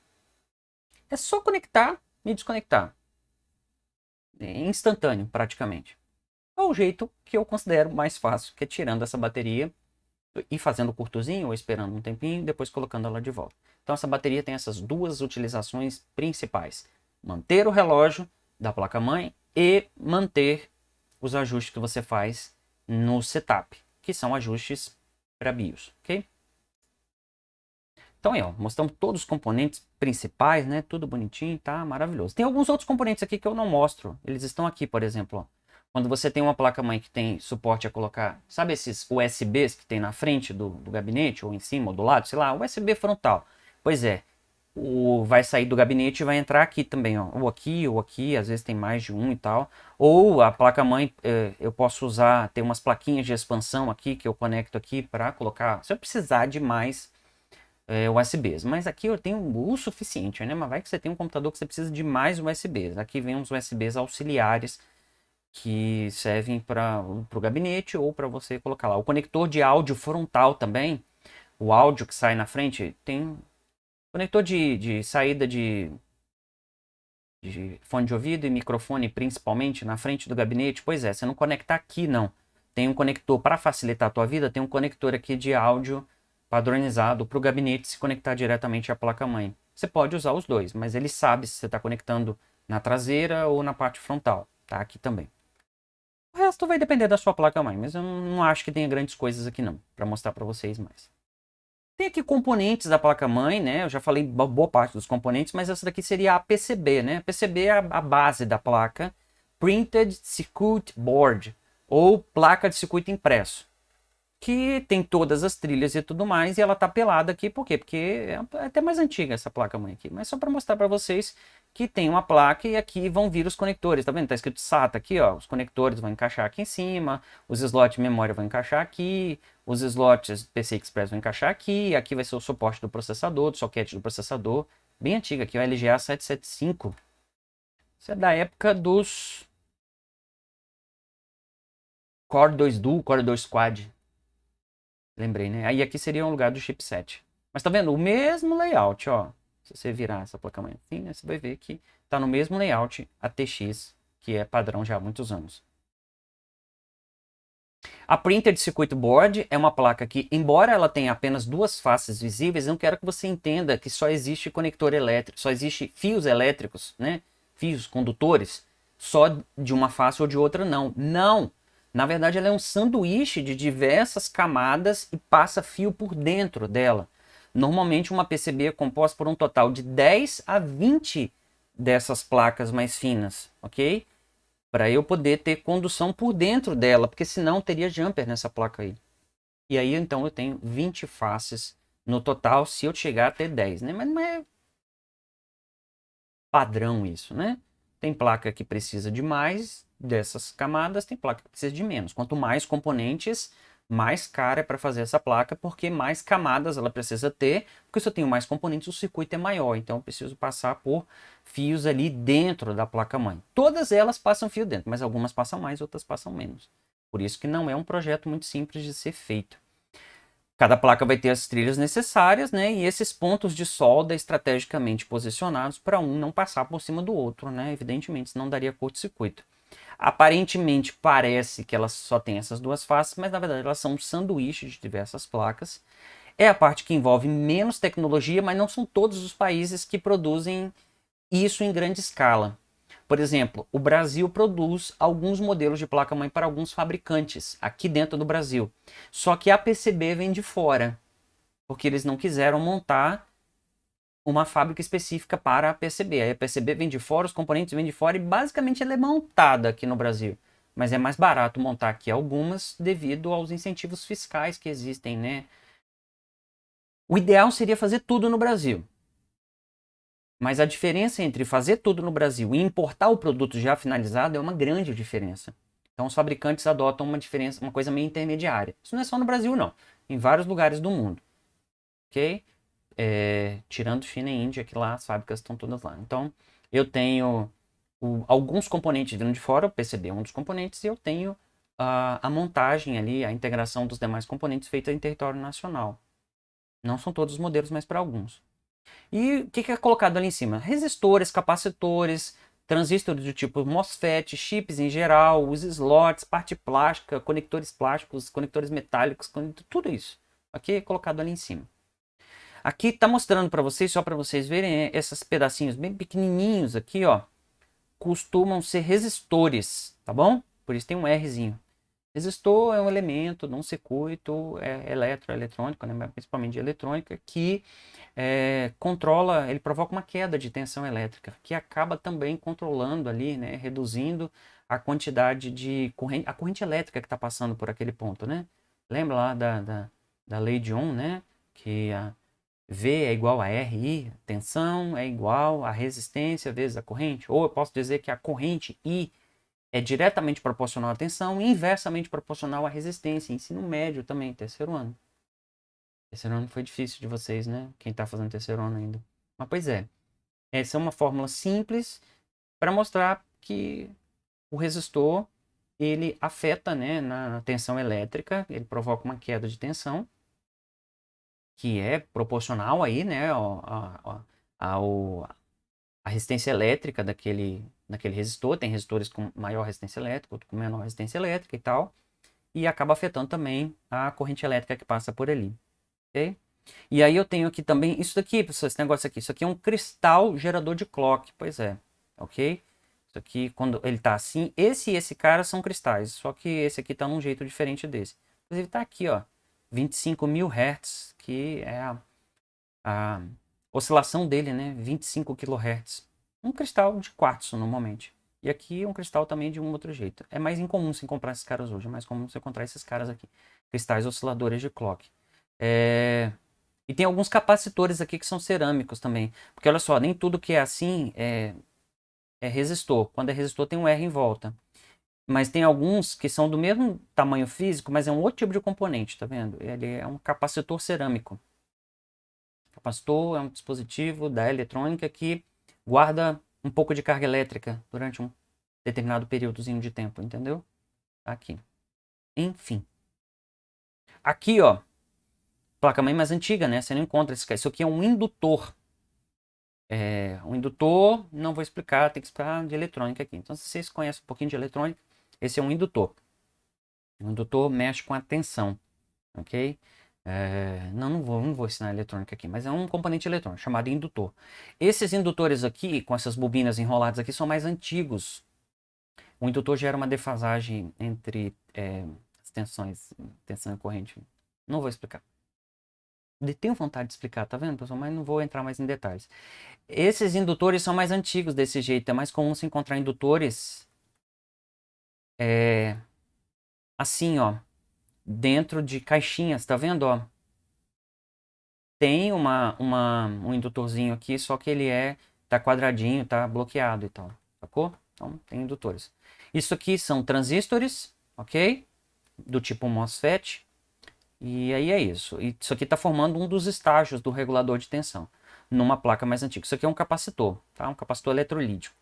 É só conectar e desconectar. É instantâneo, praticamente. É o jeito que eu considero mais fácil, que é tirando essa bateria e fazendo o curtozinho ou esperando um tempinho e depois colocando ela de volta. Então essa bateria tem essas duas utilizações principais. Manter o relógio da placa-mãe e manter os ajustes que você faz no setup, que são ajustes para BIOS, ok? Então aí, ó, mostramos todos os componentes principais, né? Tudo bonitinho, tá maravilhoso. Tem alguns outros componentes aqui que eu não mostro. Eles estão aqui, por exemplo, ó. Quando você tem uma placa-mãe que tem suporte a colocar, sabe esses USBs que tem na frente do gabinete, ou em cima, ou do lado, sei lá, USB frontal. Pois é, vai sair do gabinete e vai entrar aqui também, ó. Ou aqui, às vezes tem mais de um e tal. Ou a placa-mãe, eu posso usar, tem umas plaquinhas de expansão aqui que eu conecto aqui para colocar, se eu precisar de mais USBs. Mas aqui eu tenho o suficiente, né? Mas vai que você tem um computador que você precisa de mais USBs. Aqui vem uns USBs auxiliares que servem para o gabinete ou para você colocar lá. O conector de áudio frontal também, o áudio que sai na frente, tem conector de saída de fone de ouvido e microfone principalmente na frente do gabinete. Pois é, você não conecta aqui não. Tem um conector para facilitar a tua vida, tem um conector aqui de áudio padronizado para o gabinete se conectar diretamente à placa-mãe. Você pode usar os dois, mas ele sabe se você está conectando na traseira ou na parte frontal. Tá aqui também. O resto vai depender da sua placa-mãe, mas eu não acho que tenha grandes coisas aqui não, para mostrar para vocês mais. Tem aqui componentes da placa-mãe, né? Eu já falei boa parte dos componentes, mas essa daqui seria a PCB, né? A PCB é a base da placa, Printed Circuit Board, ou placa de circuito impresso, que tem todas as trilhas e tudo mais, e ela tá pelada aqui, por quê? Porque é até mais antiga essa placa-mãe aqui, mas só para mostrar para vocês que tem uma placa e aqui vão vir os conectores, tá vendo? Tá escrito SATA aqui, ó, os conectores vão encaixar aqui em cima, os slots de memória vão encaixar aqui, os slots PCI Express vão encaixar aqui, aqui vai ser o suporte do processador, do socket do processador, bem antiga aqui, o LGA 775, isso é da época dos Core 2 Dual, Core 2 Quad, lembrei, né? Aí aqui seria um lugar do chipset. Mas tá vendo? O mesmo layout, ó. Se você virar essa placa-mãe assim, né? Você vai ver que tá no mesmo layout ATX, que é padrão já há muitos anos. A Printed Circuit Board é uma placa que, embora ela tenha apenas duas faces visíveis, eu não quero que você entenda que só existe conector elétrico, só existe fios elétricos, né? Fios condutores, só de uma face ou de outra, não. Não! Na verdade, ela é um sanduíche de diversas camadas e passa fio por dentro dela. Normalmente, uma PCB é composta por um total de 10 a 20 dessas placas mais finas, ok? Para eu poder ter condução por dentro dela, porque senão teria jumper nessa placa aí. E aí, então, eu tenho 20 faces no total, se eu chegar a ter 10, né? Mas não é padrão isso, né? Tem placa que precisa de mais dessas camadas, tem placa que precisa de menos. Quanto mais componentes, mais cara é para fazer essa placa, porque mais camadas ela precisa ter, porque se eu tenho mais componentes, o circuito é maior, então eu preciso passar por fios ali dentro da placa-mãe. Todas elas passam fio dentro, mas algumas passam mais, outras passam menos. Por isso que não é um projeto muito simples de ser feito. Cada placa vai ter as trilhas necessárias, né? E esses pontos de solda estrategicamente posicionados para um não passar por cima do outro, né? Evidentemente, senão daria curto-circuito. Aparentemente parece que elas só têm essas duas faces, mas na verdade elas são um sanduíche de diversas placas. É a parte que envolve menos tecnologia, mas não são todos os países que produzem isso em grande escala. Por exemplo, o Brasil produz alguns modelos de placa-mãe para alguns fabricantes aqui dentro do Brasil. Só que a PCB vem de fora, porque eles não quiseram montar uma fábrica específica para a PCB. Aí a PCB vem de fora, os componentes vêm de fora e basicamente ela é montada aqui no Brasil. Mas é mais barato montar aqui algumas devido aos incentivos fiscais que existem, né? O ideal seria fazer tudo no Brasil. Mas a diferença entre fazer tudo no Brasil e importar o produto já finalizado é uma grande diferença. Então os fabricantes adotam uma diferença, uma coisa meio intermediária. Isso não é só no Brasil, não. Em vários lugares do mundo. Ok? Tirando China e Índia, que lá as fábricas estão todas lá. Então, eu tenho alguns componentes vindo de fora, o PCB é um dos componentes, e eu tenho a montagem ali, a integração dos demais componentes feita em território nacional. Não são todos os modelos, mas para alguns. E o que é colocado ali em cima? Resistores, capacitores, transistores do tipo MOSFET, chips em geral, os slots, parte plástica, conectores plásticos, conectores metálicos, tudo isso. Ok? Colocado ali em cima. Aqui está mostrando para vocês, só para vocês verem, esses pedacinhos bem pequenininhos aqui, ó, costumam ser resistores, tá bom? Por isso tem um Rzinho. Resistor é um elemento de um circuito eletrônico, né, principalmente de eletrônica, que controla, ele provoca uma queda de tensão elétrica, que acaba também controlando ali, né, reduzindo a quantidade de corrente, a corrente elétrica que está passando por aquele ponto, né? Lembra lá da lei de Ohm, né? Que a V é igual a RI, tensão é igual a resistência vezes a corrente. Ou eu posso dizer que a corrente I é diretamente proporcional à tensão e inversamente proporcional à resistência. Ensino médio também, terceiro ano. Terceiro ano foi difícil de vocês, né? Quem está fazendo terceiro ano ainda. Mas pois é. Essa é uma fórmula simples para mostrar que o resistor ele afeta, né, na tensão elétrica, ele provoca uma queda de tensão que é proporcional aí, né, a resistência elétrica daquele resistor. Tem resistores com maior resistência elétrica, outro com menor resistência elétrica e tal, e acaba afetando também a corrente elétrica que passa por ali, ok? E aí eu tenho aqui também, isso daqui, pessoal, esse negócio aqui, isso aqui é um cristal gerador de clock, pois é, ok? Isso aqui, quando ele tá assim, esse e esse cara são cristais, só que esse aqui tá num jeito diferente desse. Inclusive tá aqui, ó, 25.000 Hz, que é a oscilação dele, né? 25 kHz. Um cristal de quartzo, normalmente. E aqui um cristal também de um outro jeito. É mais incomum você comprar esses caras hoje. É mais comum você encontrar esses caras aqui. Cristais osciladores de clock. E tem alguns capacitores aqui que são cerâmicos também. Porque olha só, nem tudo que é assim é resistor. Quando é resistor tem um R em volta. Mas tem alguns que são do mesmo tamanho físico, mas é um outro tipo de componente, tá vendo? Ele é um capacitor cerâmico. Capacitor é um dispositivo da eletrônica que guarda um pouco de carga elétrica durante um determinado períodozinho de tempo, entendeu? Aqui. Enfim. Aqui, ó, placa-mãe mais antiga, né? Você não encontra esse cara. Isso aqui é um indutor. Um indutor, não vou explicar, tem que explicar de eletrônica aqui. Então, se vocês conhecem um pouquinho de eletrônica, esse é um indutor. O indutor mexe com a tensão, ok? Não vou ensinar eletrônica aqui, mas é um componente eletrônico chamado indutor. Esses indutores aqui, com essas bobinas enroladas aqui, são mais antigos. O indutor gera uma defasagem entre as tensões, tensão e corrente. Não vou explicar. Tenho vontade de explicar, tá vendo, pessoal? Mas não vou entrar mais em detalhes. Esses indutores são mais antigos desse jeito. É mais comum se encontrar indutores assim, ó, dentro de caixinhas, tá vendo, ó? Tem um indutorzinho aqui, só que ele tá quadradinho, tá bloqueado e tal, sacou? Então, tem indutores. Isso aqui são transistores, ok? Do tipo MOSFET. E aí é isso. E isso aqui está formando um dos estágios do regulador de tensão numa placa mais antiga. Isso aqui é um capacitor, tá? Um capacitor eletrolítico.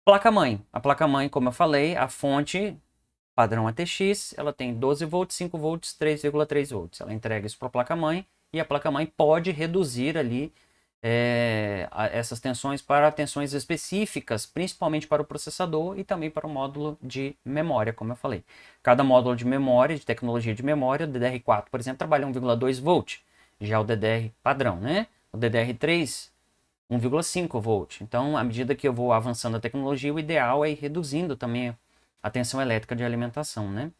Placa-mãe. A placa-mãe, como eu falei, a fonte padrão ATX, ela tem 12 volts, 5 volts, 3,3 volts. Ela entrega isso para a placa-mãe e a placa-mãe pode reduzir ali essas tensões para tensões específicas, principalmente para o processador e também para o módulo de memória, como eu falei. Cada módulo de memória, de tecnologia de memória, o DDR4, por exemplo, trabalha 1,2 volt, já o DDR padrão, né? O DDR3, 1,5 volt. Então, à medida que eu vou avançando a tecnologia, o ideal é ir reduzindo também a tensão elétrica de alimentação, né?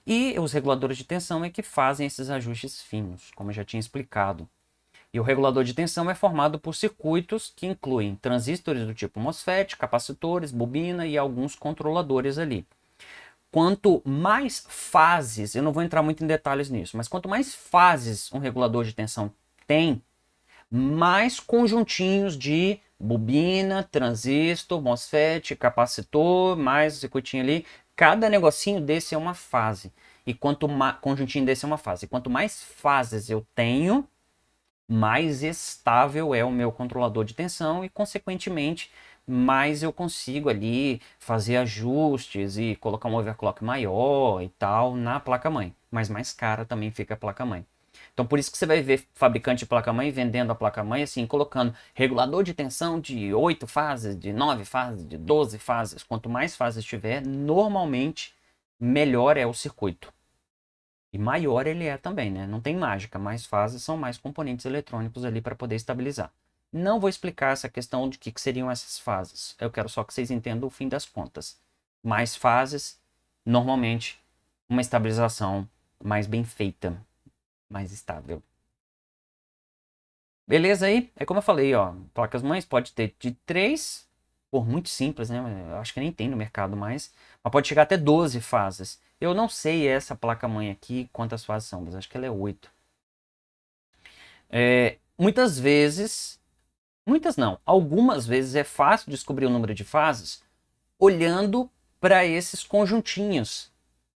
E os reguladores de tensão é que fazem esses ajustes finos, como eu já tinha explicado. E o regulador de tensão é formado por circuitos que incluem transistores do tipo MOSFET, capacitores, bobina e alguns controladores ali. Quanto mais fases, eu não vou entrar muito em detalhes nisso, mas quanto mais fases um regulador de tensão tem, mais conjuntinhos de bobina, transistor, MOSFET, capacitor, mais o circuitinho ali. Cada negocinho desse é uma fase. E quanto mais conjuntinho desse é uma fase. E quanto mais fases eu tenho, mais estável é o meu controlador de tensão e, consequentemente, mais eu consigo ali fazer ajustes e colocar um overclock maior e tal na placa-mãe. Mas mais cara também fica a placa-mãe. Então, por isso que você vai ver fabricante de placa-mãe vendendo a placa-mãe assim, colocando regulador de tensão de 8 fases, de 9 fases, de 12 fases. Quanto mais fases tiver, normalmente melhor é o circuito. E maior ele é também, né? Não tem mágica, mais fases são mais componentes eletrônicos ali para poder estabilizar. Não vou explicar essa questão de que seriam essas fases. Eu quero só que vocês entendam o fim das contas. Mais fases, normalmente, uma estabilização mais bem feita, mais estável. Beleza aí? É como eu falei, ó, placas-mães pode ter de 3, por muito simples, né? Eu acho que nem tem no mercado mais, mas pode chegar até 12 fases. Eu não sei essa placa-mãe aqui quantas fases são, mas acho que ela é 8. Muitas vezes, muitas não, algumas vezes é fácil descobrir o número de fases olhando para esses conjuntinhos,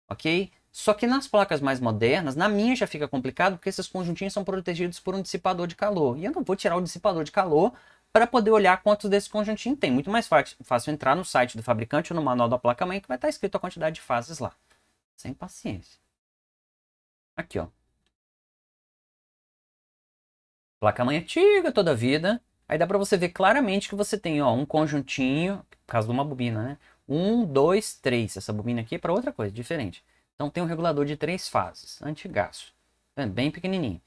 ok? Só que nas placas mais modernas, na minha já fica complicado porque esses conjuntinhos são protegidos por um dissipador de calor. E eu não vou tirar o dissipador de calor para poder olhar quantos desses conjuntinhos tem. Muito mais fácil entrar no site do fabricante ou no manual da placa-mãe que vai estar escrito a quantidade de fases lá. Sem paciência. Aqui, ó. Placa-mãe antiga toda a vida. Aí dá para você ver claramente que você tem, ó, um conjuntinho, por causa de uma bobina, né? 1, 2, 3. Essa bobina aqui é para outra coisa, diferente. Então tem um regulador de 3 fases, antigaço. Bem pequenininho.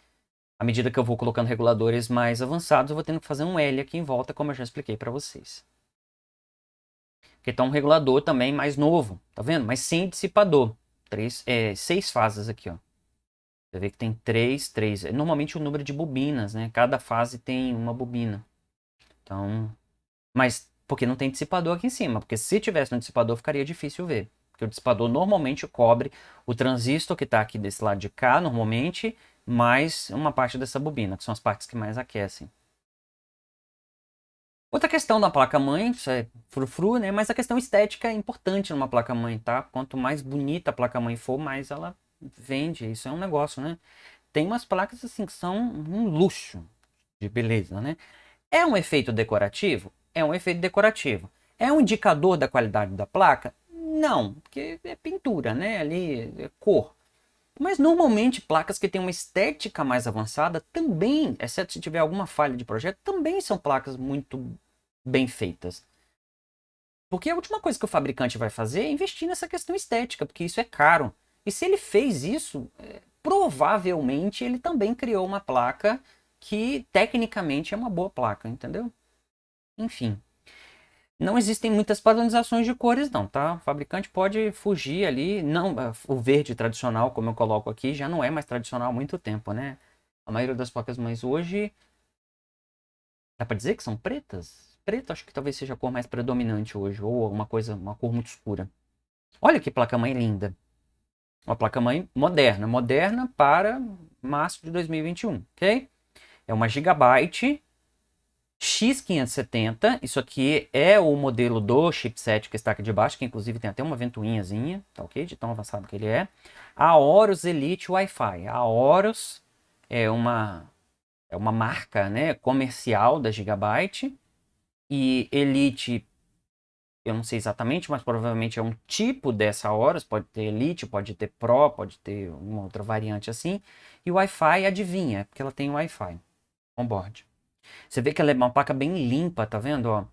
À medida que eu vou colocando reguladores mais avançados, eu vou tendo que fazer um L aqui em volta, como eu já expliquei para vocês. Aqui está um regulador também mais novo, tá vendo? Mas sem dissipador. 6 fases aqui, ó. Você vê que tem 3, 3. É normalmente o número de bobinas, né? Cada fase tem uma bobina. Então, mas porque não tem dissipador aqui em cima, porque se tivesse um dissipador ficaria difícil ver. Porque o dissipador normalmente cobre o transistor que está aqui desse lado de cá, normalmente, mais uma parte dessa bobina, que são as partes que mais aquecem. Outra questão da placa-mãe, isso é frufru, né? Mas a questão estética é importante numa placa-mãe, tá? Quanto mais bonita a placa-mãe for, mais ela vende. Isso é um negócio, né? Tem umas placas assim que são um luxo de beleza, né? É um efeito decorativo? É um efeito decorativo. É um indicador da qualidade da placa? Não, porque é pintura, né? Ali é cor. Mas normalmente placas que têm uma estética mais avançada também, exceto se tiver alguma falha de projeto, também são placas muito bem feitas. Porque a última coisa que o fabricante vai fazer é investir nessa questão estética, porque isso é caro. E se ele fez isso, provavelmente ele também criou uma placa que tecnicamente é uma boa placa, entendeu? Enfim. Não existem muitas padronizações de cores, não, tá? O fabricante pode fugir ali. Não, o verde tradicional, como eu coloco aqui, já não é mais tradicional há muito tempo, né? A maioria das placas-mães hoje, dá pra dizer que são pretas? Preto acho que talvez seja a cor mais predominante hoje, ou alguma coisa, uma cor muito escura. Olha que placa-mãe linda. Uma placa-mãe moderna, moderna para março de 2021, ok? É uma Gigabyte X570, isso aqui é o modelo do chipset que está aqui de baixo, que inclusive tem até uma ventoinhazinha, tá ok? De tão avançado que ele é. A Horus Elite Wi-Fi. A Horus é uma marca, né, comercial da Gigabyte. E Elite, eu não sei exatamente, mas provavelmente é um tipo dessa Horus. Pode ter Elite, pode ter Pro, pode ter uma outra variante assim. E o Wi-Fi, adivinha, porque ela tem Wi-Fi on-board. Você vê que ela é uma placa bem limpa, tá vendo? Ó?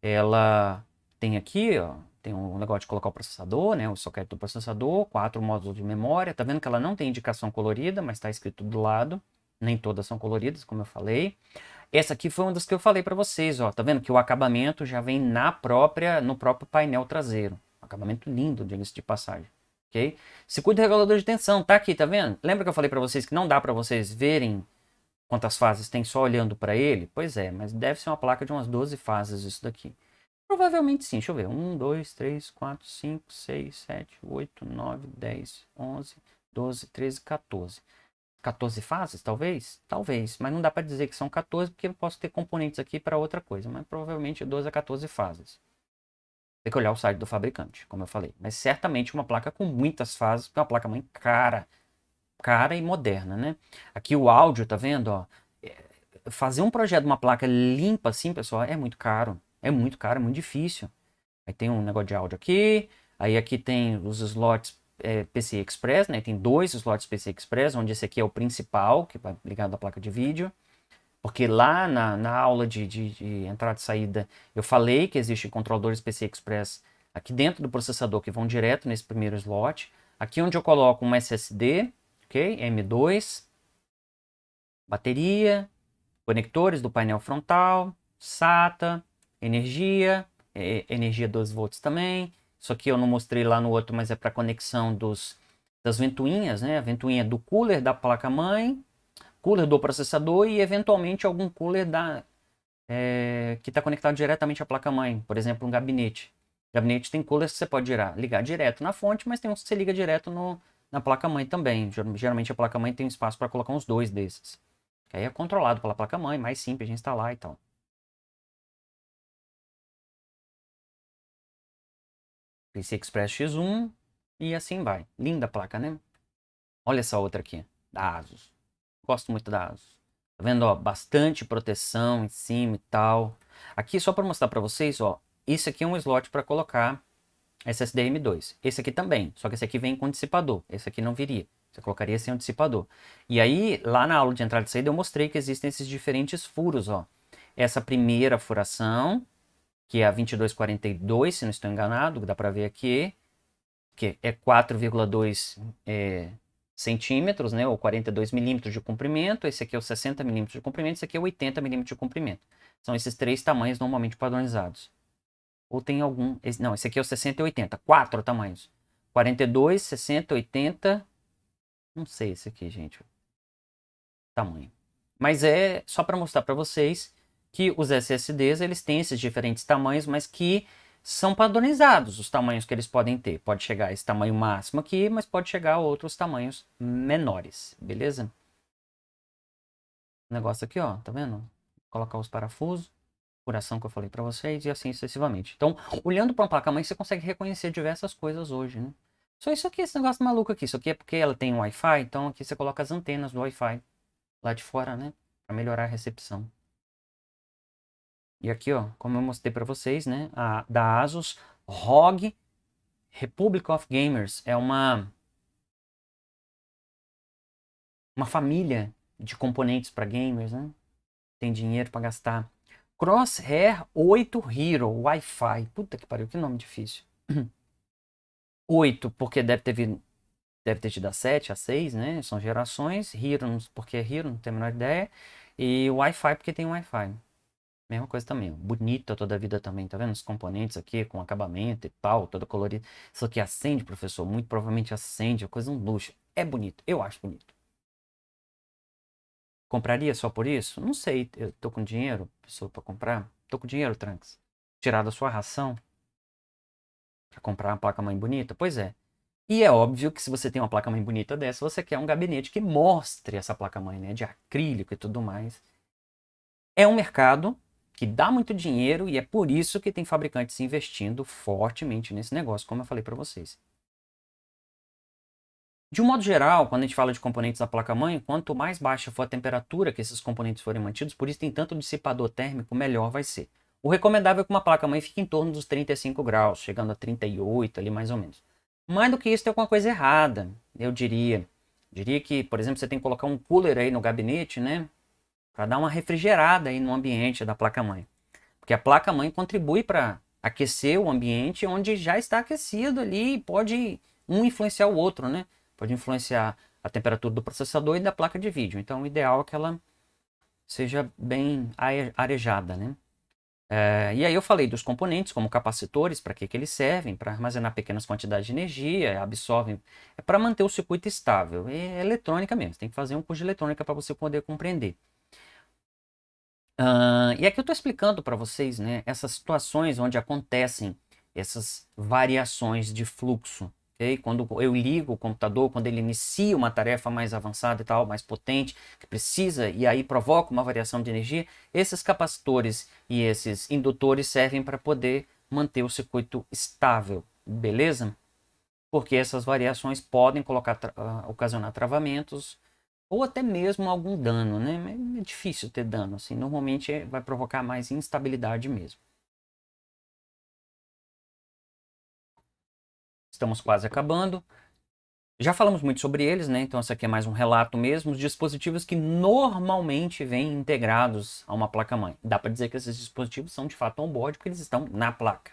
Ela tem aqui, ó, tem um negócio de colocar o processador, né? O socket do processador, 4 módulos de memória. Tá vendo que ela não tem indicação colorida, mas está escrito do lado. Nem todas são coloridas, como eu falei. Essa aqui foi uma das que eu falei para vocês, ó. Tá vendo que o acabamento já vem no próprio painel traseiro. Acabamento lindo, diga-se de passagem. Ok? Circuito regulador de tensão, tá aqui, tá vendo? Lembra que eu falei para vocês que não dá para vocês verem quantas fases tem só olhando para ele? Pois é, mas deve ser uma placa de umas 12 fases isso daqui. Provavelmente sim, deixa eu ver. 1, 2, 3, 4, 5, 6, 7, 8, 9, 10, 11, 12, 13, 14. 14 fases, talvez? Talvez, mas não dá para dizer que são 14 porque eu posso ter componentes aqui para outra coisa, mas provavelmente 12 a 14 fases. Tem que olhar o site do fabricante, como eu falei. Mas certamente uma placa com muitas fases, porque é uma placa-mãe cara e moderna, né? Aqui o áudio, tá vendo? Ó, fazer um projeto de uma placa limpa assim, pessoal, é muito caro. É muito caro, é muito difícil. Aí tem um negócio de áudio aqui, aí aqui tem os slots PCI Express, né? Tem 2 slots PCI Express, onde esse aqui é o principal, que vai ligado à placa de vídeo. Porque lá na aula de entrada e saída, eu falei que existem controladores PCI Express aqui dentro do processador que vão direto nesse primeiro slot. Aqui onde eu coloco um SSD, ok? M2, bateria, conectores do painel frontal, SATA, energia, energia 12 volts também. Isso aqui eu não mostrei lá no outro, mas é para conexão das ventoinhas, né? A ventoinha do cooler da placa-mãe, cooler do processador e eventualmente algum cooler que está conectado diretamente à placa-mãe, por exemplo, um gabinete. Gabinete tem coolers que você pode ligar direto na fonte, mas tem uns que você liga direto na placa-mãe também. Geralmente a placa-mãe tem um espaço para colocar uns 2 desses. Que aí é controlado pela placa-mãe, mais simples de instalar e tal. PCI Express X1 e assim vai. Linda a placa, né? Olha essa outra aqui, da ASUS. Gosto muito da ASUS. Tá vendo, ó, bastante proteção em cima e tal. Aqui só para mostrar para vocês, ó, esse aqui é um slot para colocar SSD M2. Esse aqui também, só que esse aqui vem com dissipador. Esse aqui não viria. Você colocaria sem o dissipador. E aí, lá na aula de entrada e saída, eu mostrei que existem esses diferentes furos, ó. Essa primeira furação, que é a 2242, se não estou enganado, dá para ver aqui, que é 4,2 centímetros, né, ou 42 milímetros de comprimento. Esse aqui é o 60 milímetros de comprimento, esse aqui é o 80 milímetros de comprimento. São esses 3 tamanhos normalmente padronizados. Ou tem algum... Não, esse aqui é o 60 e 80, 4 tamanhos. 42, 60, 80... Não sei esse aqui, gente. Tamanho. Mas é só para mostrar para vocês que os SSDs eles têm esses diferentes tamanhos, mas que são padronizados os tamanhos que eles podem ter. Pode chegar a esse tamanho máximo aqui, mas pode chegar a outros tamanhos menores, beleza? O negócio aqui, ó, tá vendo? Colocar os parafusos, furação que eu falei para vocês e assim sucessivamente. Então, olhando para uma placa-mãe, você consegue reconhecer diversas coisas hoje, né? Só isso aqui, esse negócio maluco aqui. Isso aqui é porque ela tem um Wi-Fi, então aqui você coloca as antenas do Wi-Fi lá de fora, né? Para melhorar a recepção. E aqui, ó, como eu mostrei para vocês, né, da ASUS ROG Republic of Gamers é uma família de componentes para gamers, né? Tem dinheiro para gastar. Crosshair 8 Hero Wi-Fi. Puta que pariu, que nome difícil. 8 porque deve ter tido a 7, a 6, né? São gerações. Hero porque é Hero, não tenho a menor ideia. E Wi-Fi porque tem Wi-Fi. Mesma coisa também, bonita toda a vida também, tá vendo? Os componentes aqui com acabamento e tal, toda colorida. Isso aqui acende, professor, muito provavelmente acende, é coisa um luxo. É bonito, eu acho bonito. Compraria só por isso? Não sei, eu tô com dinheiro, pessoa, pra comprar? Tô com dinheiro, Trunks. Tirar da sua ração pra comprar uma placa-mãe bonita? Pois é. E é óbvio que se você tem uma placa-mãe bonita dessa, você quer um gabinete que mostre essa placa-mãe, né? De acrílico e tudo mais. É um mercado que dá muito dinheiro e é por isso que tem fabricantes investindo fortemente nesse negócio, como eu falei para vocês. De um modo geral, quando a gente fala de componentes da placa-mãe, quanto mais baixa for a temperatura que esses componentes forem mantidos, por isso tem tanto dissipador térmico, melhor vai ser. O recomendável é que uma placa-mãe fique em torno dos 35 graus, chegando a 38 ali mais ou menos. Mais do que isso, tem alguma coisa errada, eu diria. Diria que, por exemplo, você tem que colocar um cooler aí no gabinete, né? Para dar uma refrigerada aí no ambiente da placa-mãe. Porque a placa-mãe contribui para aquecer o ambiente onde já está aquecido ali e pode um influenciar o outro, né? Pode influenciar a temperatura do processador e da placa de vídeo. Então, o ideal é que ela seja bem arejada, né? E aí eu falei dos componentes, como capacitores, para que eles servem? Para armazenar pequenas quantidades de energia, absorvem, é para manter o circuito estável. É eletrônica mesmo, tem que fazer um curso de eletrônica para você poder compreender. E aqui eu estou explicando para vocês, né, essas situações onde acontecem essas variações de fluxo. Okay? Quando eu ligo o computador, quando ele inicia uma tarefa mais avançada e tal, mais potente, que precisa, e aí provoca uma variação de energia, esses capacitores e esses indutores servem para poder manter o circuito estável, beleza? Porque essas variações podem ocasionar travamentos, ou até mesmo algum dano, né? É difícil ter dano, assim. Normalmente vai provocar mais instabilidade mesmo. Estamos quase acabando. Já falamos muito sobre eles, né? Então esse aqui é mais um relato mesmo. Os dispositivos que normalmente vêm integrados a uma placa-mãe. Dá para dizer que esses dispositivos são de fato on-board porque eles estão na placa.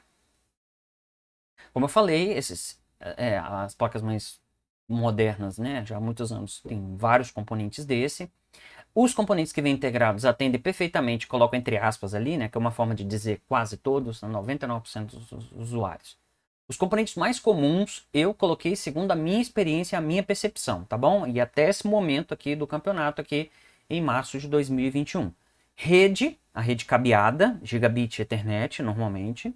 Como eu falei, as placas-mães modernas, né? Já há muitos anos tem vários componentes desse. Os componentes que vêm integrados atendem perfeitamente, coloco entre aspas ali, né, que é uma forma de dizer quase todos, 99% dos usuários. Os componentes mais comuns eu coloquei segundo a minha experiência e a minha percepção, tá bom? E até esse momento aqui do campeonato aqui em março de 2021. Rede, a rede cabeada, gigabit Ethernet normalmente,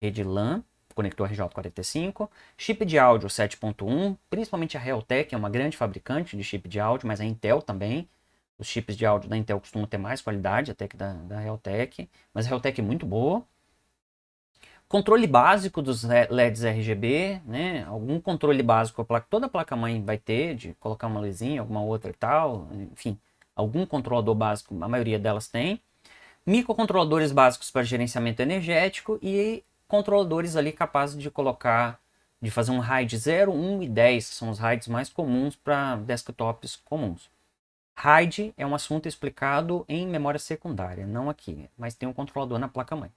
rede LAN, conector RJ45, chip de áudio 7.1, principalmente a Realtek é uma grande fabricante de chip de áudio, mas a Intel também. Os chips de áudio da Intel costumam ter mais qualidade até que da Realtek, mas a Realtek é muito boa. Controle básico dos LEDs RGB, né? Algum controle básico, toda placa-mãe vai ter, de colocar uma luzinha, alguma outra e tal, enfim, algum controlador básico, a maioria delas tem. Microcontroladores básicos para gerenciamento energético e controladores ali capazes de colocar, de fazer um RAID 0, 1 e 10, que são os RAIDs mais comuns para desktops comuns. RAID é um assunto explicado em memória secundária, não aqui, mas tem um controlador na placa-mãe.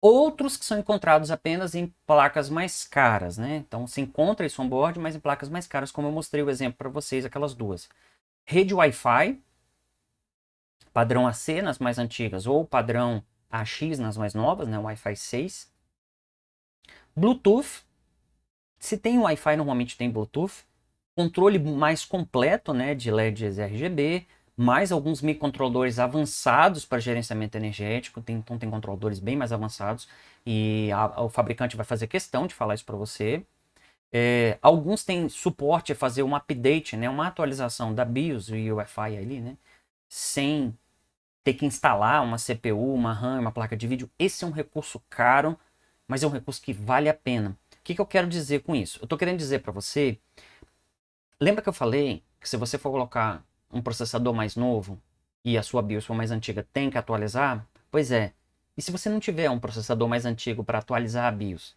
Outros que são encontrados apenas em placas mais caras, né? Então se encontra isso on-board, mas em placas mais caras, como eu mostrei o exemplo para vocês, aquelas duas. Rede Wi-Fi, padrão AC nas mais antigas, ou padrão AX nas mais novas, né? Wi-Fi 6. Bluetooth, se tem Wi-Fi, normalmente tem Bluetooth. Controle mais completo, né, de LEDs RGB, mais alguns microcontroladores avançados para gerenciamento energético, então tem controladores bem mais avançados e o fabricante vai fazer questão de falar isso para você. Alguns têm suporte a fazer um update, né, uma atualização da BIOS e UEFI ali, né, sem ter que instalar uma CPU, uma RAM, uma placa de vídeo. Esse é um recurso caro, mas é um recurso que vale a pena. O que eu quero dizer com isso? Eu estou querendo dizer para você. Lembra que eu falei que se você for colocar um processador mais novo e a sua BIOS for mais antiga, tem que atualizar? Pois é. E se você não tiver um processador mais antigo para atualizar a BIOS?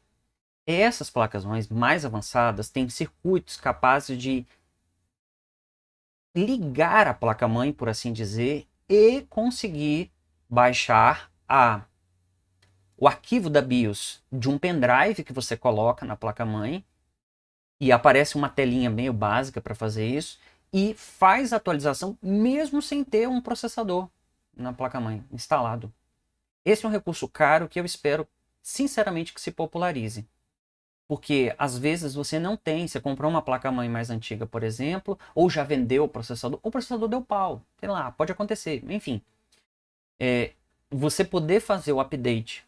Essas placas-mães mais avançadas têm circuitos capazes de ligar a placa-mãe, por assim dizer, e conseguir baixar o arquivo da BIOS de um pendrive que você coloca na placa-mãe e aparece uma telinha meio básica para fazer isso e faz a atualização mesmo sem ter um processador na placa-mãe instalado. Esse é um recurso caro que eu espero sinceramente que se popularize. Porque às vezes você não tem, você comprou uma placa-mãe mais antiga, por exemplo, ou já vendeu o processador deu pau, sei lá, pode acontecer, enfim. Você poder fazer o update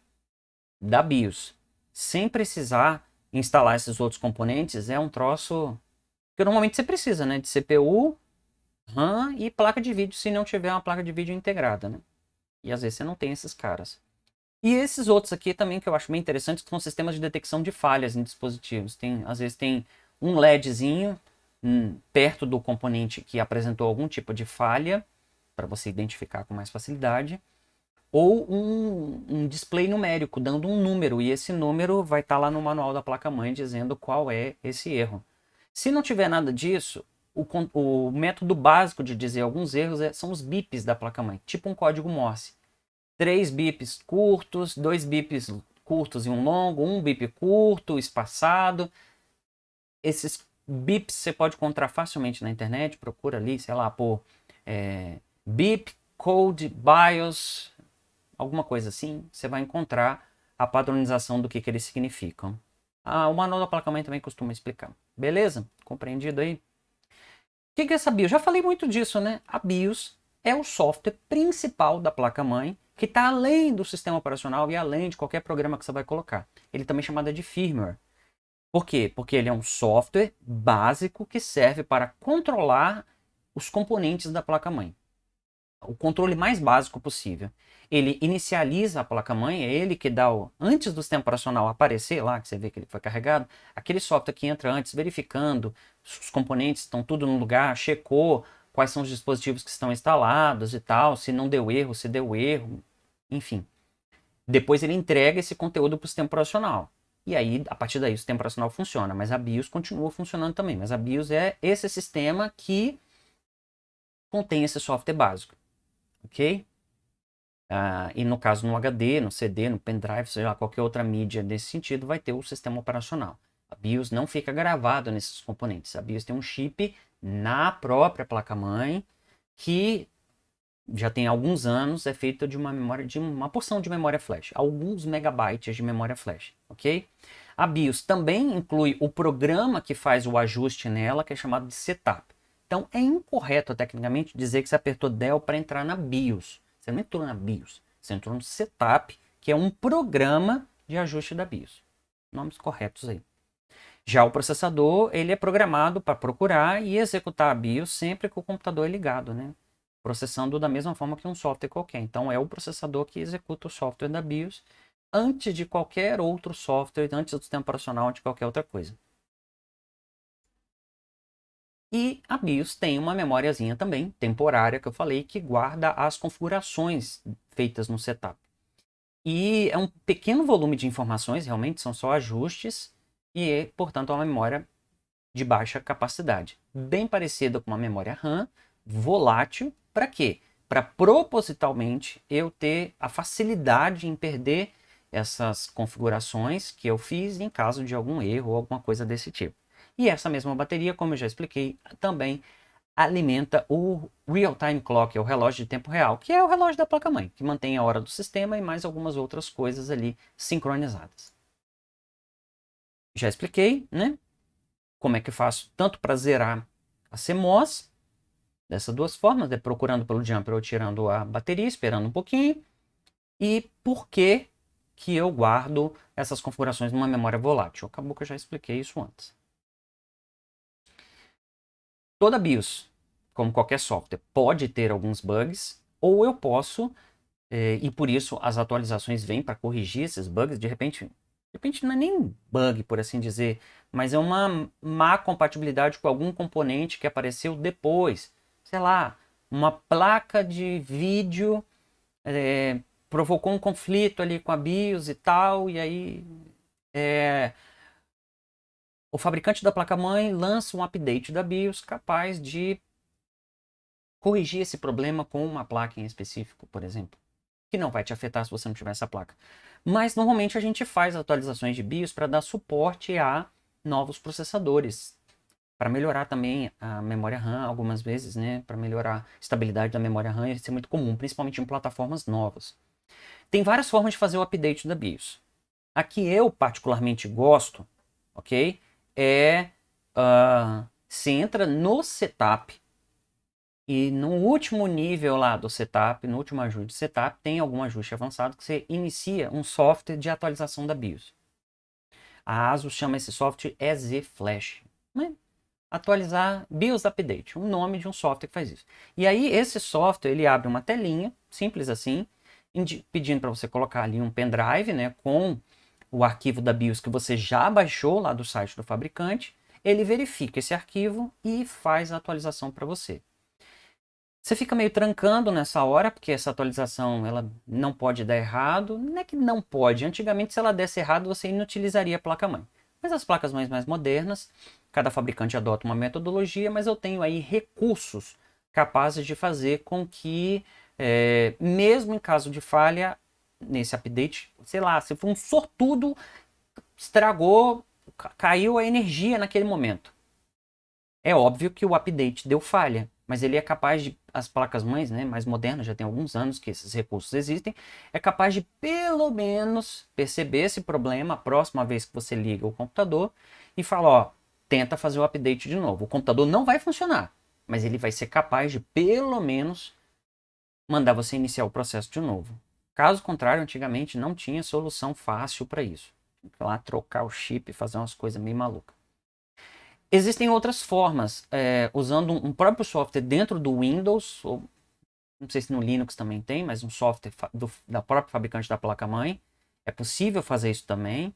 da BIOS sem precisar instalar esses outros componentes é um troço que normalmente você precisa, né? De CPU, RAM e placa de vídeo, se não tiver uma placa de vídeo integrada, né? E às vezes você não tem esses caras. E esses outros aqui também que eu acho bem interessantes, que são sistemas de detecção de falhas em dispositivos. Às vezes tem um LEDzinho perto do componente que apresentou algum tipo de falha, para você identificar com mais facilidade, ou um display numérico, dando um número, e esse número vai estar lá no manual da placa-mãe dizendo qual é esse erro. Se não tiver nada disso, o método básico de dizer alguns erros são os bips da placa-mãe, tipo um código Morse. 3 bips curtos, 2 bips curtos e um longo, um bip curto, espaçado. Esses bips você pode encontrar facilmente na internet, procura ali, sei lá, por bip, code, BIOS, alguma coisa assim, você vai encontrar a padronização do que eles significam. O manual da placa-mãe também costuma explicar. Beleza? Compreendido aí? O que é essa BIOS? Já falei muito disso, né? A BIOS é o software principal da placa-mãe que está além do sistema operacional e além de qualquer programa que você vai colocar. Ele também é chamado de firmware. Por quê? Porque ele é um software básico que serve para controlar os componentes da placa-mãe. O controle mais básico possível. Ele inicializa a placa-mãe, é ele que dá antes do sistema operacional aparecer lá, que você vê que ele foi carregado, aquele software que entra antes, verificando se os componentes estão tudo no lugar, checou quais são os dispositivos que estão instalados e tal, se não deu erro, se deu erro, enfim. Depois ele entrega esse conteúdo para o sistema operacional. E aí, a partir daí, o sistema operacional funciona, mas a BIOS continua funcionando também. Mas a BIOS é esse sistema que contém esse software básico. Ok? E no caso no HD, no CD, no pendrive, seja lá, qualquer outra mídia nesse sentido, vai ter o sistema operacional. A BIOS não fica gravada nesses componentes. A BIOS tem um chip na própria placa-mãe que já tem alguns anos, é feita de uma memória, de uma porção de memória flash, alguns megabytes de memória flash, ok? A BIOS também inclui o programa que faz o ajuste nela, que é chamado de setup. Então é incorreto tecnicamente dizer que você apertou Del para entrar na BIOS. Você não entrou na BIOS, você entrou no setup, que é um programa de ajuste da BIOS. Nomes corretos aí. Já o processador, ele é programado para procurar e executar a BIOS sempre que o computador é ligado, né? Processando da mesma forma que um software qualquer. Então é o processador que executa o software da BIOS antes de qualquer outro software, antes do sistema operacional, de qualquer outra coisa. E a BIOS tem uma memóriazinha também, temporária, que eu falei, que guarda as configurações feitas no setup. E é um pequeno volume de informações, realmente são só ajustes, e portanto é uma memória de baixa capacidade. Bem parecida com uma memória RAM, volátil. Para quê? Para propositalmente eu ter a facilidade em perder essas configurações que eu fiz em caso de algum erro ou alguma coisa desse tipo. E essa mesma bateria, como eu já expliquei, também alimenta o real-time clock, é o relógio de tempo real, que é o relógio da placa-mãe, que mantém a hora do sistema e mais algumas outras coisas ali sincronizadas. Já expliquei, né? Como é que eu faço tanto para zerar a CMOS, dessas duas formas, procurando pelo jumper ou tirando a bateria, esperando um pouquinho, e por que que eu guardo essas configurações numa memória volátil. Acabou que eu já expliquei isso antes. Toda BIOS, como qualquer software, pode ter alguns bugs, ou eu posso, e por isso as atualizações vêm para corrigir esses bugs, de repente não é nem bug, por assim dizer, mas é uma má compatibilidade com algum componente que apareceu depois. Sei lá, uma placa de vídeo provocou um conflito ali com a BIOS e tal, e aí o fabricante da placa-mãe lança um update da BIOS capaz de corrigir esse problema com uma placa em específico, por exemplo, que não vai te afetar se você não tiver essa placa. Mas normalmente a gente faz atualizações de BIOS para dar suporte a novos processadores, para melhorar também a memória RAM algumas vezes, né? Para melhorar a estabilidade da memória RAM, isso é muito comum, principalmente em plataformas novas. Tem várias formas de fazer o update da BIOS. A que eu particularmente gosto, ok? Você entra no setup e no último nível lá do setup, no último ajuste de setup, tem algum ajuste avançado que você inicia um software de atualização da BIOS. A ASUS chama esse software EZ-Flash. Né? Atualizar BIOS Update, o nome de um software que faz isso. E aí esse software ele abre uma telinha, simples assim, pedindo para você colocar ali um pendrive, né, com o arquivo da BIOS que você já baixou lá do site do fabricante. Ele verifica esse arquivo e faz a atualização para você. Você fica meio trancando nessa hora, porque essa atualização ela não pode dar errado. Não é que não pode. Antigamente, se ela desse errado, você inutilizaria a placa-mãe. Mas as placas-mães mais modernas, cada fabricante adota uma metodologia, mas eu tenho aí recursos capazes de fazer com que, mesmo em caso de falha, nesse update, sei lá, se for um sortudo, estragou, caiu a energia naquele momento. É óbvio que o update deu falha, mas ele é capaz de, as placas-mães, né, mais modernas, já tem alguns anos que esses recursos existem, é capaz de pelo menos perceber esse problema a próxima vez que você liga o computador e fala, ó, tenta fazer o update de novo. O computador não vai funcionar, mas ele vai ser capaz de pelo menos mandar você iniciar o processo de novo. Caso contrário, antigamente não tinha solução fácil para isso. Tinha que ir lá trocar o chip e fazer umas coisas meio malucas. Existem outras formas, usando um próprio software dentro do Windows, ou não sei se no Linux também tem, mas um software da própria fabricante da placa-mãe. É possível fazer isso também.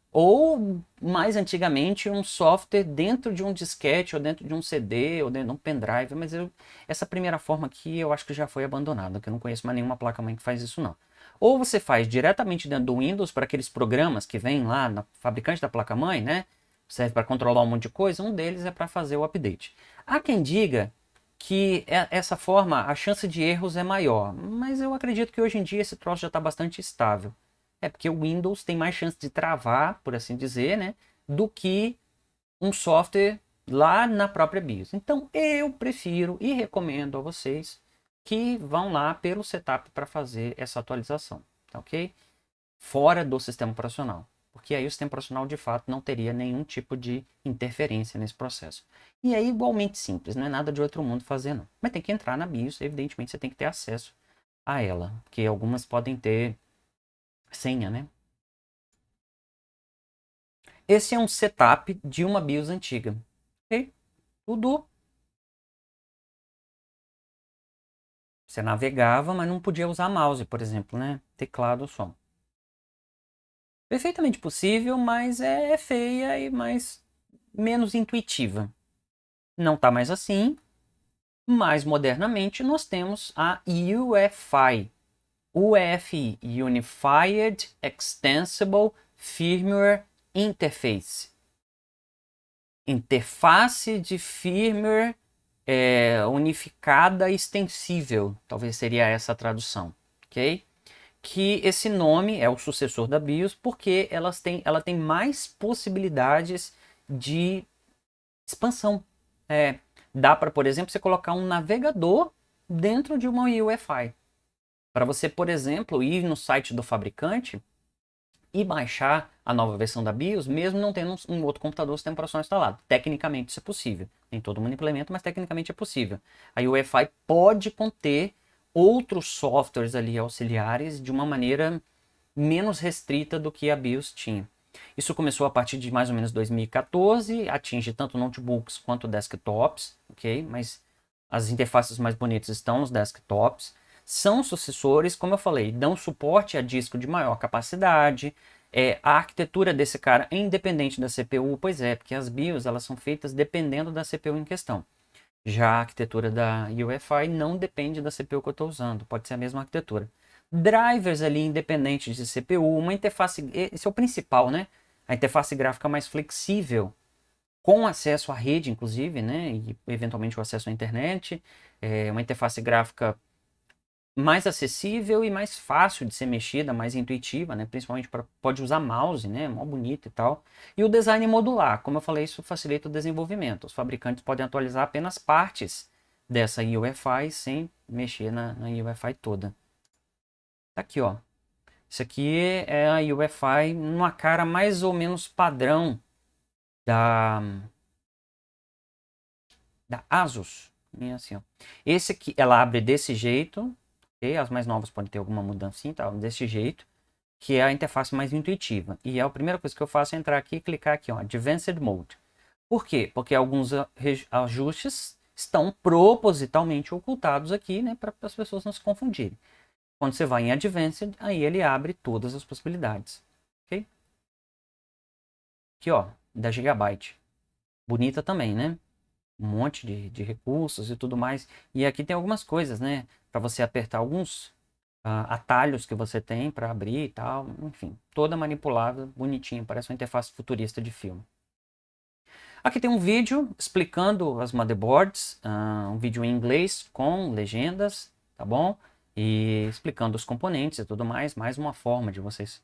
Ou, mais antigamente, um software dentro de um disquete, ou dentro de um CD, ou dentro de um pendrive. Mas essa primeira forma aqui eu acho que já foi abandonada, que eu não conheço mais nenhuma placa-mãe que faz isso não. Ou você faz diretamente dentro do Windows para aqueles programas que vêm lá na fabricante da placa-mãe, né? Serve para controlar um monte de coisa. Um deles é para fazer o update. Há quem diga que essa forma, a chance de erros é maior. Mas eu acredito que hoje em dia esse troço já está bastante estável. É porque o Windows tem mais chance de travar, por assim dizer, né? Do que um software lá na própria BIOS. Então eu prefiro e recomendo a vocês que vão lá pelo setup para fazer essa atualização, tá ok? Fora do sistema operacional. Porque aí o sistema operacional de fato não teria nenhum tipo de interferência nesse processo. E é igualmente simples, não é nada de outro mundo fazer não. Mas tem que entrar na BIOS, evidentemente você tem que ter acesso a ela, porque algumas podem ter senha, né? Esse é um setup de uma BIOS antiga. Ok? Tudo. Você navegava, mas não podia usar mouse, por exemplo, né? Teclado só. Perfeitamente possível, mas é feia e mais menos intuitiva. Não está mais assim. Mais modernamente, nós temos a UEFI. UEFI, Unified Extensible Firmware Interface. Interface de firmware unificada extensível, talvez seria essa a tradução, ok? Que esse nome é o sucessor da BIOS porque ela tem mais possibilidades de expansão. Dá para, por exemplo, você colocar um navegador dentro de uma UEFI. Para você, por exemplo, ir no site do fabricante e baixar a nova versão da BIOS, mesmo não tendo um outro computador sistema operacional instalado. Tecnicamente isso é possível. Nem todo mundo implementa, mas tecnicamente é possível. A UEFI pode conter outros softwares ali auxiliares de uma maneira menos restrita do que a BIOS tinha. Isso começou a partir de mais ou menos 2014, atinge tanto notebooks quanto desktops, ok? Mas as interfaces mais bonitas estão nos desktops. São sucessores, como eu falei, dão suporte a disco de maior capacidade. A arquitetura desse cara é independente da CPU, pois é, porque as BIOS elas são feitas dependendo da CPU em questão. Já a arquitetura da UEFI não depende da CPU que eu estou usando, pode ser a mesma arquitetura. Drivers ali independentes de CPU, uma interface, esse é o principal, né? A interface gráfica mais flexível, com acesso à rede, inclusive, né? E eventualmente o acesso à internet, uma interface gráfica mais acessível e mais fácil de ser mexida, mais intuitiva, né? Principalmente pode usar mouse, né? Mó bonito e tal. E o design modular, como eu falei, isso facilita o desenvolvimento. Os fabricantes podem atualizar apenas partes dessa UEFI sem mexer na UEFI toda. Tá aqui, ó. Isso aqui é a UEFI numa cara mais ou menos padrão da Asus. E assim, ó. Esse aqui, ela abre desse jeito. Okay? As mais novas podem ter alguma mudança, tá? Desse jeito. Que é a interface mais intuitiva. E a primeira coisa que eu faço é entrar aqui e clicar aqui, ó, Advanced Mode. Por quê? Porque alguns ajustes estão propositalmente ocultados aqui, né, para as pessoas não se confundirem. Quando você vai em Advanced, aí ele abre todas as possibilidades. Ok? Aqui, ó, da Gigabyte. Bonita também, né? Um monte de recursos e tudo mais. E aqui tem algumas coisas, né? Para você apertar alguns atalhos que você tem para abrir e tal. Enfim, toda manipulável, bonitinho. Parece uma interface futurista de filme. Aqui tem um vídeo explicando as motherboards. Um vídeo em inglês com legendas, tá bom? E explicando os componentes e tudo mais. Mais uma forma de vocês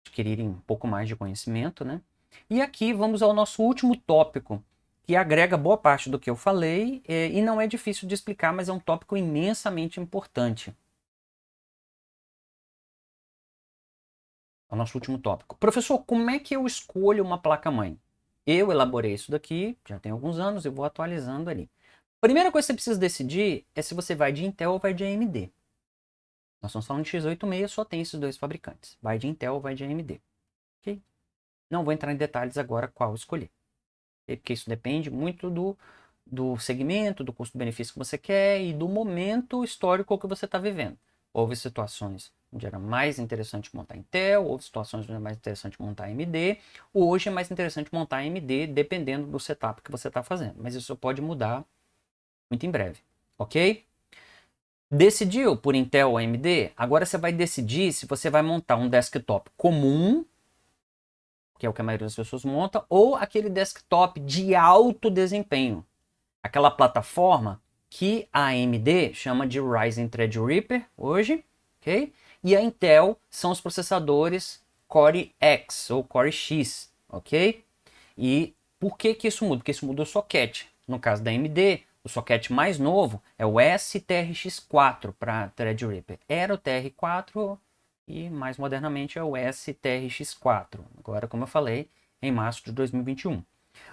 adquirirem um pouco mais de conhecimento, né? E aqui vamos ao nosso último tópico, que agrega boa parte do que eu falei e não é difícil de explicar, mas é um tópico imensamente importante. É o nosso último tópico. Professor, como é que eu escolho uma placa-mãe? Eu elaborei isso daqui, já tem alguns anos, eu vou atualizando ali. Primeira coisa que você precisa decidir é se você vai de Intel ou vai de AMD. Nós estamos falando de x86, só tem esses dois fabricantes. Vai de Intel ou vai de AMD. Okay? Não vou entrar em detalhes agora qual escolher. Okay? Porque isso depende muito do segmento, do custo-benefício que você quer e do momento histórico que você está vivendo. Houve situações onde era mais interessante montar Intel, houve situações onde era mais interessante montar AMD. Hoje é mais interessante montar AMD dependendo do setup que você está fazendo. Mas isso pode mudar muito em breve. Ok? Decidiu por Intel ou AMD? Agora você vai decidir se você vai montar um desktop comum, que é o que a maioria das pessoas monta, ou aquele desktop de alto desempenho. Aquela plataforma que a AMD chama de Ryzen Threadripper hoje, ok? E a Intel são os processadores Core X ou Core X, ok? E por que que isso muda? Porque isso muda o socket. No caso da AMD, o socket mais novo é o STRX4 para Threadripper. Era o TR4 e mais modernamente é o STRX4. Agora, como eu falei, em março de 2021.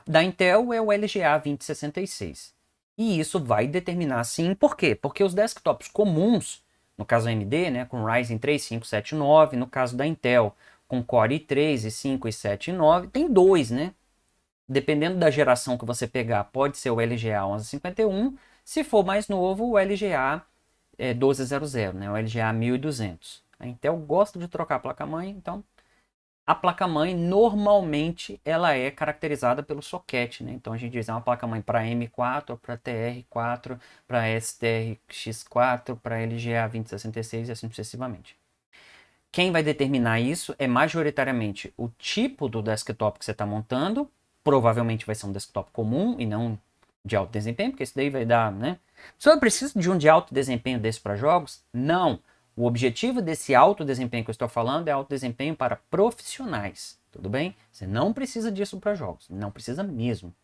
Da Intel é o LGA 2066. E isso vai determinar sim, por quê? Porque os desktops comuns, no caso da AMD, né, com Ryzen 3 579, no caso da Intel, com Core i3 e 5 e 7 e 9, tem dois, né? Dependendo da geração que você pegar, pode ser o LGA 1151, se for mais novo, o LGA 1200, né, o LGA 1200. A Intel gosta de trocar a placa-mãe, então a placa-mãe, normalmente, ela é caracterizada pelo socket, né? Então, a gente diz uma placa-mãe para M4, para TR4, para STRX4, para LGA 2066 e assim sucessivamente. Quem vai determinar isso é majoritariamente o tipo do desktop que você está montando. Provavelmente vai ser um desktop comum e não de alto desempenho, porque isso daí vai dar, né? Só eu preciso de um de alto desempenho desse para jogos? Não. O objetivo desse alto desempenho que eu estou falando é alto desempenho para profissionais, tudo bem? Você não precisa disso para jogos, não precisa mesmo.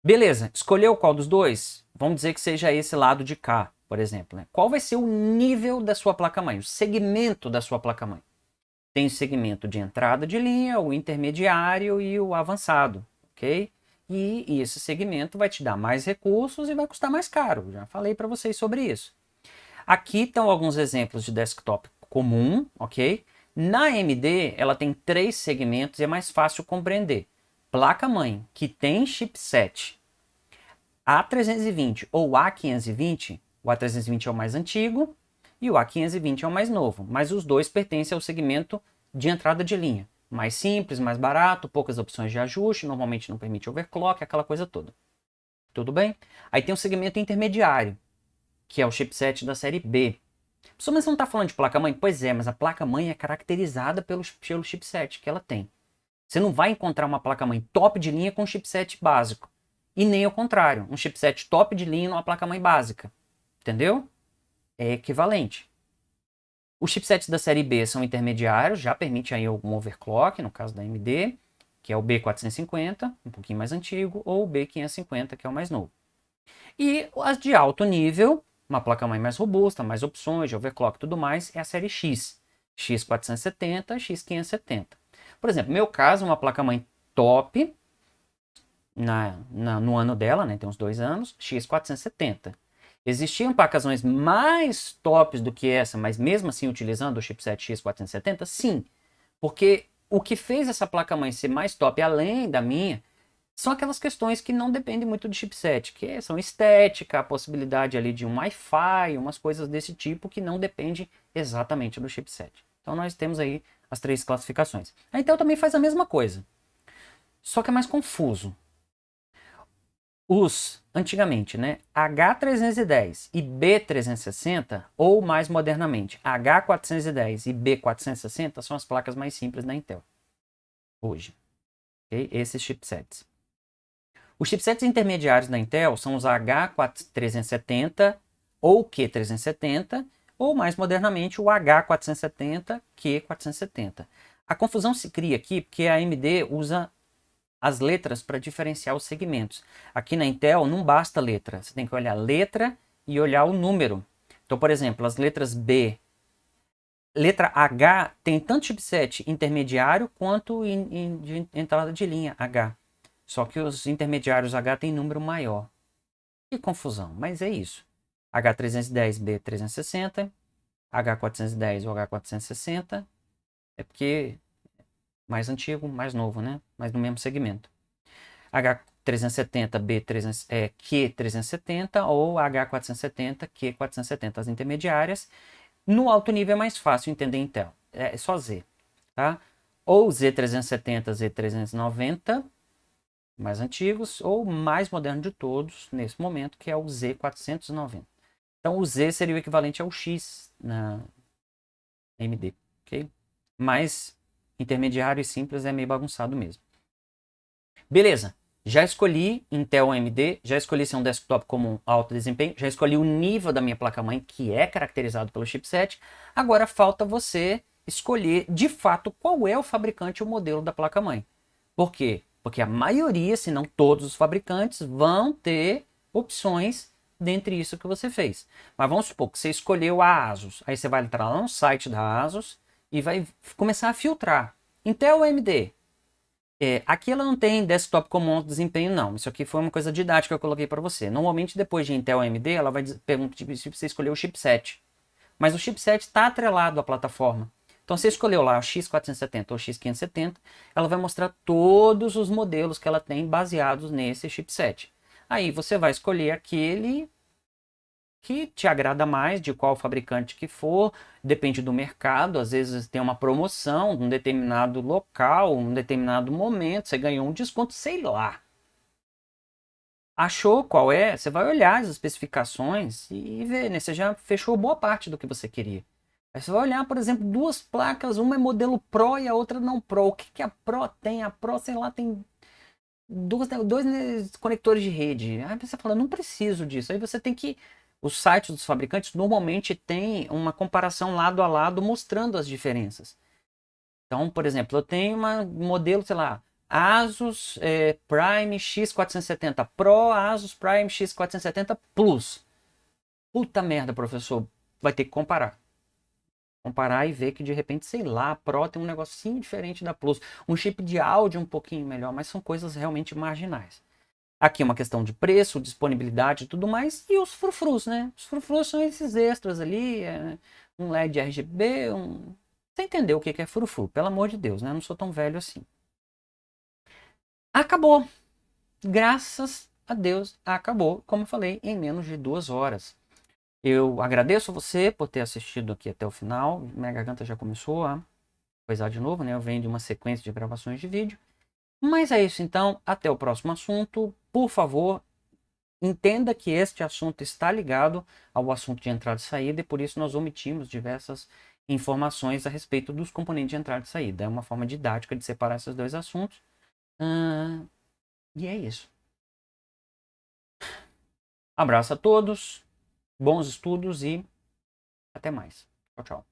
Beleza, escolheu qual dos dois? Vamos dizer que seja esse lado de cá, por exemplo. Né? Qual vai ser o nível da sua placa-mãe, o segmento da sua placa-mãe? Tem o segmento de entrada de linha, o intermediário e o avançado, ok? E esse segmento vai te dar mais recursos e vai custar mais caro. Já falei para vocês sobre isso. Aqui estão alguns exemplos de desktop comum, ok? Na AMD, ela tem 3 segmentos e é mais fácil compreender. Placa-mãe que tem chipset A320 ou A520, o A320 é o mais antigo e o A520 é o mais novo, mas os dois pertencem ao segmento de entrada de linha. Mais simples, mais barato, poucas opções de ajuste, normalmente não permite overclock, aquela coisa toda. Tudo bem? Aí tem o segmento intermediário, que é o chipset da série B. Pessoal, mas você não está falando de placa-mãe? Pois é, mas a placa-mãe é caracterizada pelo chipset que ela tem. Você não vai encontrar uma placa-mãe top de linha com chipset básico. E nem ao contrário, um chipset top de linha numa placa-mãe básica. Entendeu? É equivalente. Os chipsets da série B são intermediários, já permite aí algum overclock, no caso da AMD, que é o B450, um pouquinho mais antigo, ou o B550, que é o mais novo. E as de alto nível, uma placa-mãe mais robusta, mais opções de overclock e tudo mais, é a série X. X470, X570. Por exemplo, no meu caso, uma placa-mãe top, no ano dela, né, tem uns 2 anos, X470. Existiam placas-mães mais tops do que essa, mas mesmo assim utilizando o chipset X470? Sim, porque o que fez essa placa-mãe ser mais top, além da minha, são aquelas questões que não dependem muito do chipset, que são estética, a possibilidade ali de um Wi-Fi, umas coisas desse tipo que não dependem exatamente do chipset. Então nós temos aí as 3 classificações. A Intel também faz a mesma coisa, só que é mais confuso. Antigamente, né, H310 e B360, ou mais modernamente, H410 e B460 são as placas mais simples da Intel, hoje. Okay? Esses chipsets. Os chipsets intermediários da Intel são os H370 ou Q370, ou mais modernamente o H470, Q470. A confusão se cria aqui porque a AMD usa as letras para diferenciar os segmentos. Aqui na Intel não basta letra, você tem que olhar a letra e olhar o número. Então, por exemplo, as letras B, letra H tem tanto chipset intermediário quanto de entrada de linha H. Só que os intermediários H tem número maior. Que confusão, mas é isso. H310, B360 H410 ou H460 é porque mais antigo, mais novo, né? Mas no mesmo segmento. H370, Q370 ou H470, Q470, as intermediárias. No alto nível é mais fácil entender Intel, é só Z, tá? Ou Z370, Z390, mais antigos, ou o mais moderno de todos, nesse momento, que é o Z490. Então o Z seria o equivalente ao X na AMD, ok? Mas intermediário e simples é meio bagunçado mesmo. Beleza, já escolhi Intel AMD, já escolhi se é um desktop com alto desempenho, já escolhi o nível da minha placa-mãe, que é caracterizado pelo chipset. Agora falta você escolher de fato qual é o fabricante e o modelo da placa-mãe. Por quê? Porque a maioria, se não todos os fabricantes, vão ter opções dentre isso que você fez. Mas vamos supor que você escolheu a ASUS. Aí você vai entrar lá no site da ASUS e vai começar a filtrar. Intel ou AMD? Aqui ela não tem desktop com alto desempenho, não. Isso aqui foi uma coisa didática que eu coloquei para você. Normalmente, depois de Intel ou AMD, ela vai perguntar se você escolheu o chipset. Mas o chipset está atrelado à plataforma. Então, você escolheu lá o X470 ou X570, ela vai mostrar todos os modelos que ela tem baseados nesse chipset. Aí você vai escolher aquele que te agrada mais, de qual fabricante que for, depende do mercado, às vezes tem uma promoção num determinado local, num determinado momento, você ganhou um desconto, sei lá. Achou qual é? Você vai olhar as especificações e ver, né? Você já fechou boa parte do que você queria. Aí você vai olhar, por exemplo, duas placas, uma é modelo Pro e a outra não Pro. O que que a Pro tem? A Pro, sei lá, tem dois né, conectores de rede. Aí você fala, não preciso disso. Aí você tem que. Os sites dos fabricantes normalmente têm uma comparação lado a lado mostrando as diferenças. Então, por exemplo, eu tenho um modelo, sei lá, Asus Prime X470 Pro, Asus Prime X470 Plus. Puta merda, professor. Vai ter que comparar. Comparar e ver que de repente, sei lá, a Pro tem um negocinho diferente da Plus. Um chip de áudio um pouquinho melhor, mas são coisas realmente marginais. Aqui é uma questão de preço, disponibilidade e tudo mais. E os frufrus, né? Os frufrus são esses extras ali, um LED RGB, Você entendeu o que é frufru, pelo amor de Deus, né? Eu não sou tão velho assim. Acabou. Graças a Deus, acabou, como eu falei, em menos de 2 horas. Eu agradeço a você por ter assistido aqui até o final. Minha garganta já começou a coisar de novo, né? Eu venho de uma sequência de gravações de vídeo. Mas é isso então, até o próximo assunto. Por favor, entenda que este assunto está ligado ao assunto de entrada e saída e por isso nós omitimos diversas informações a respeito dos componentes de entrada e saída. É uma forma didática de separar esses dois assuntos. E é isso. Abraço a todos, bons estudos e até mais. Tchau, tchau.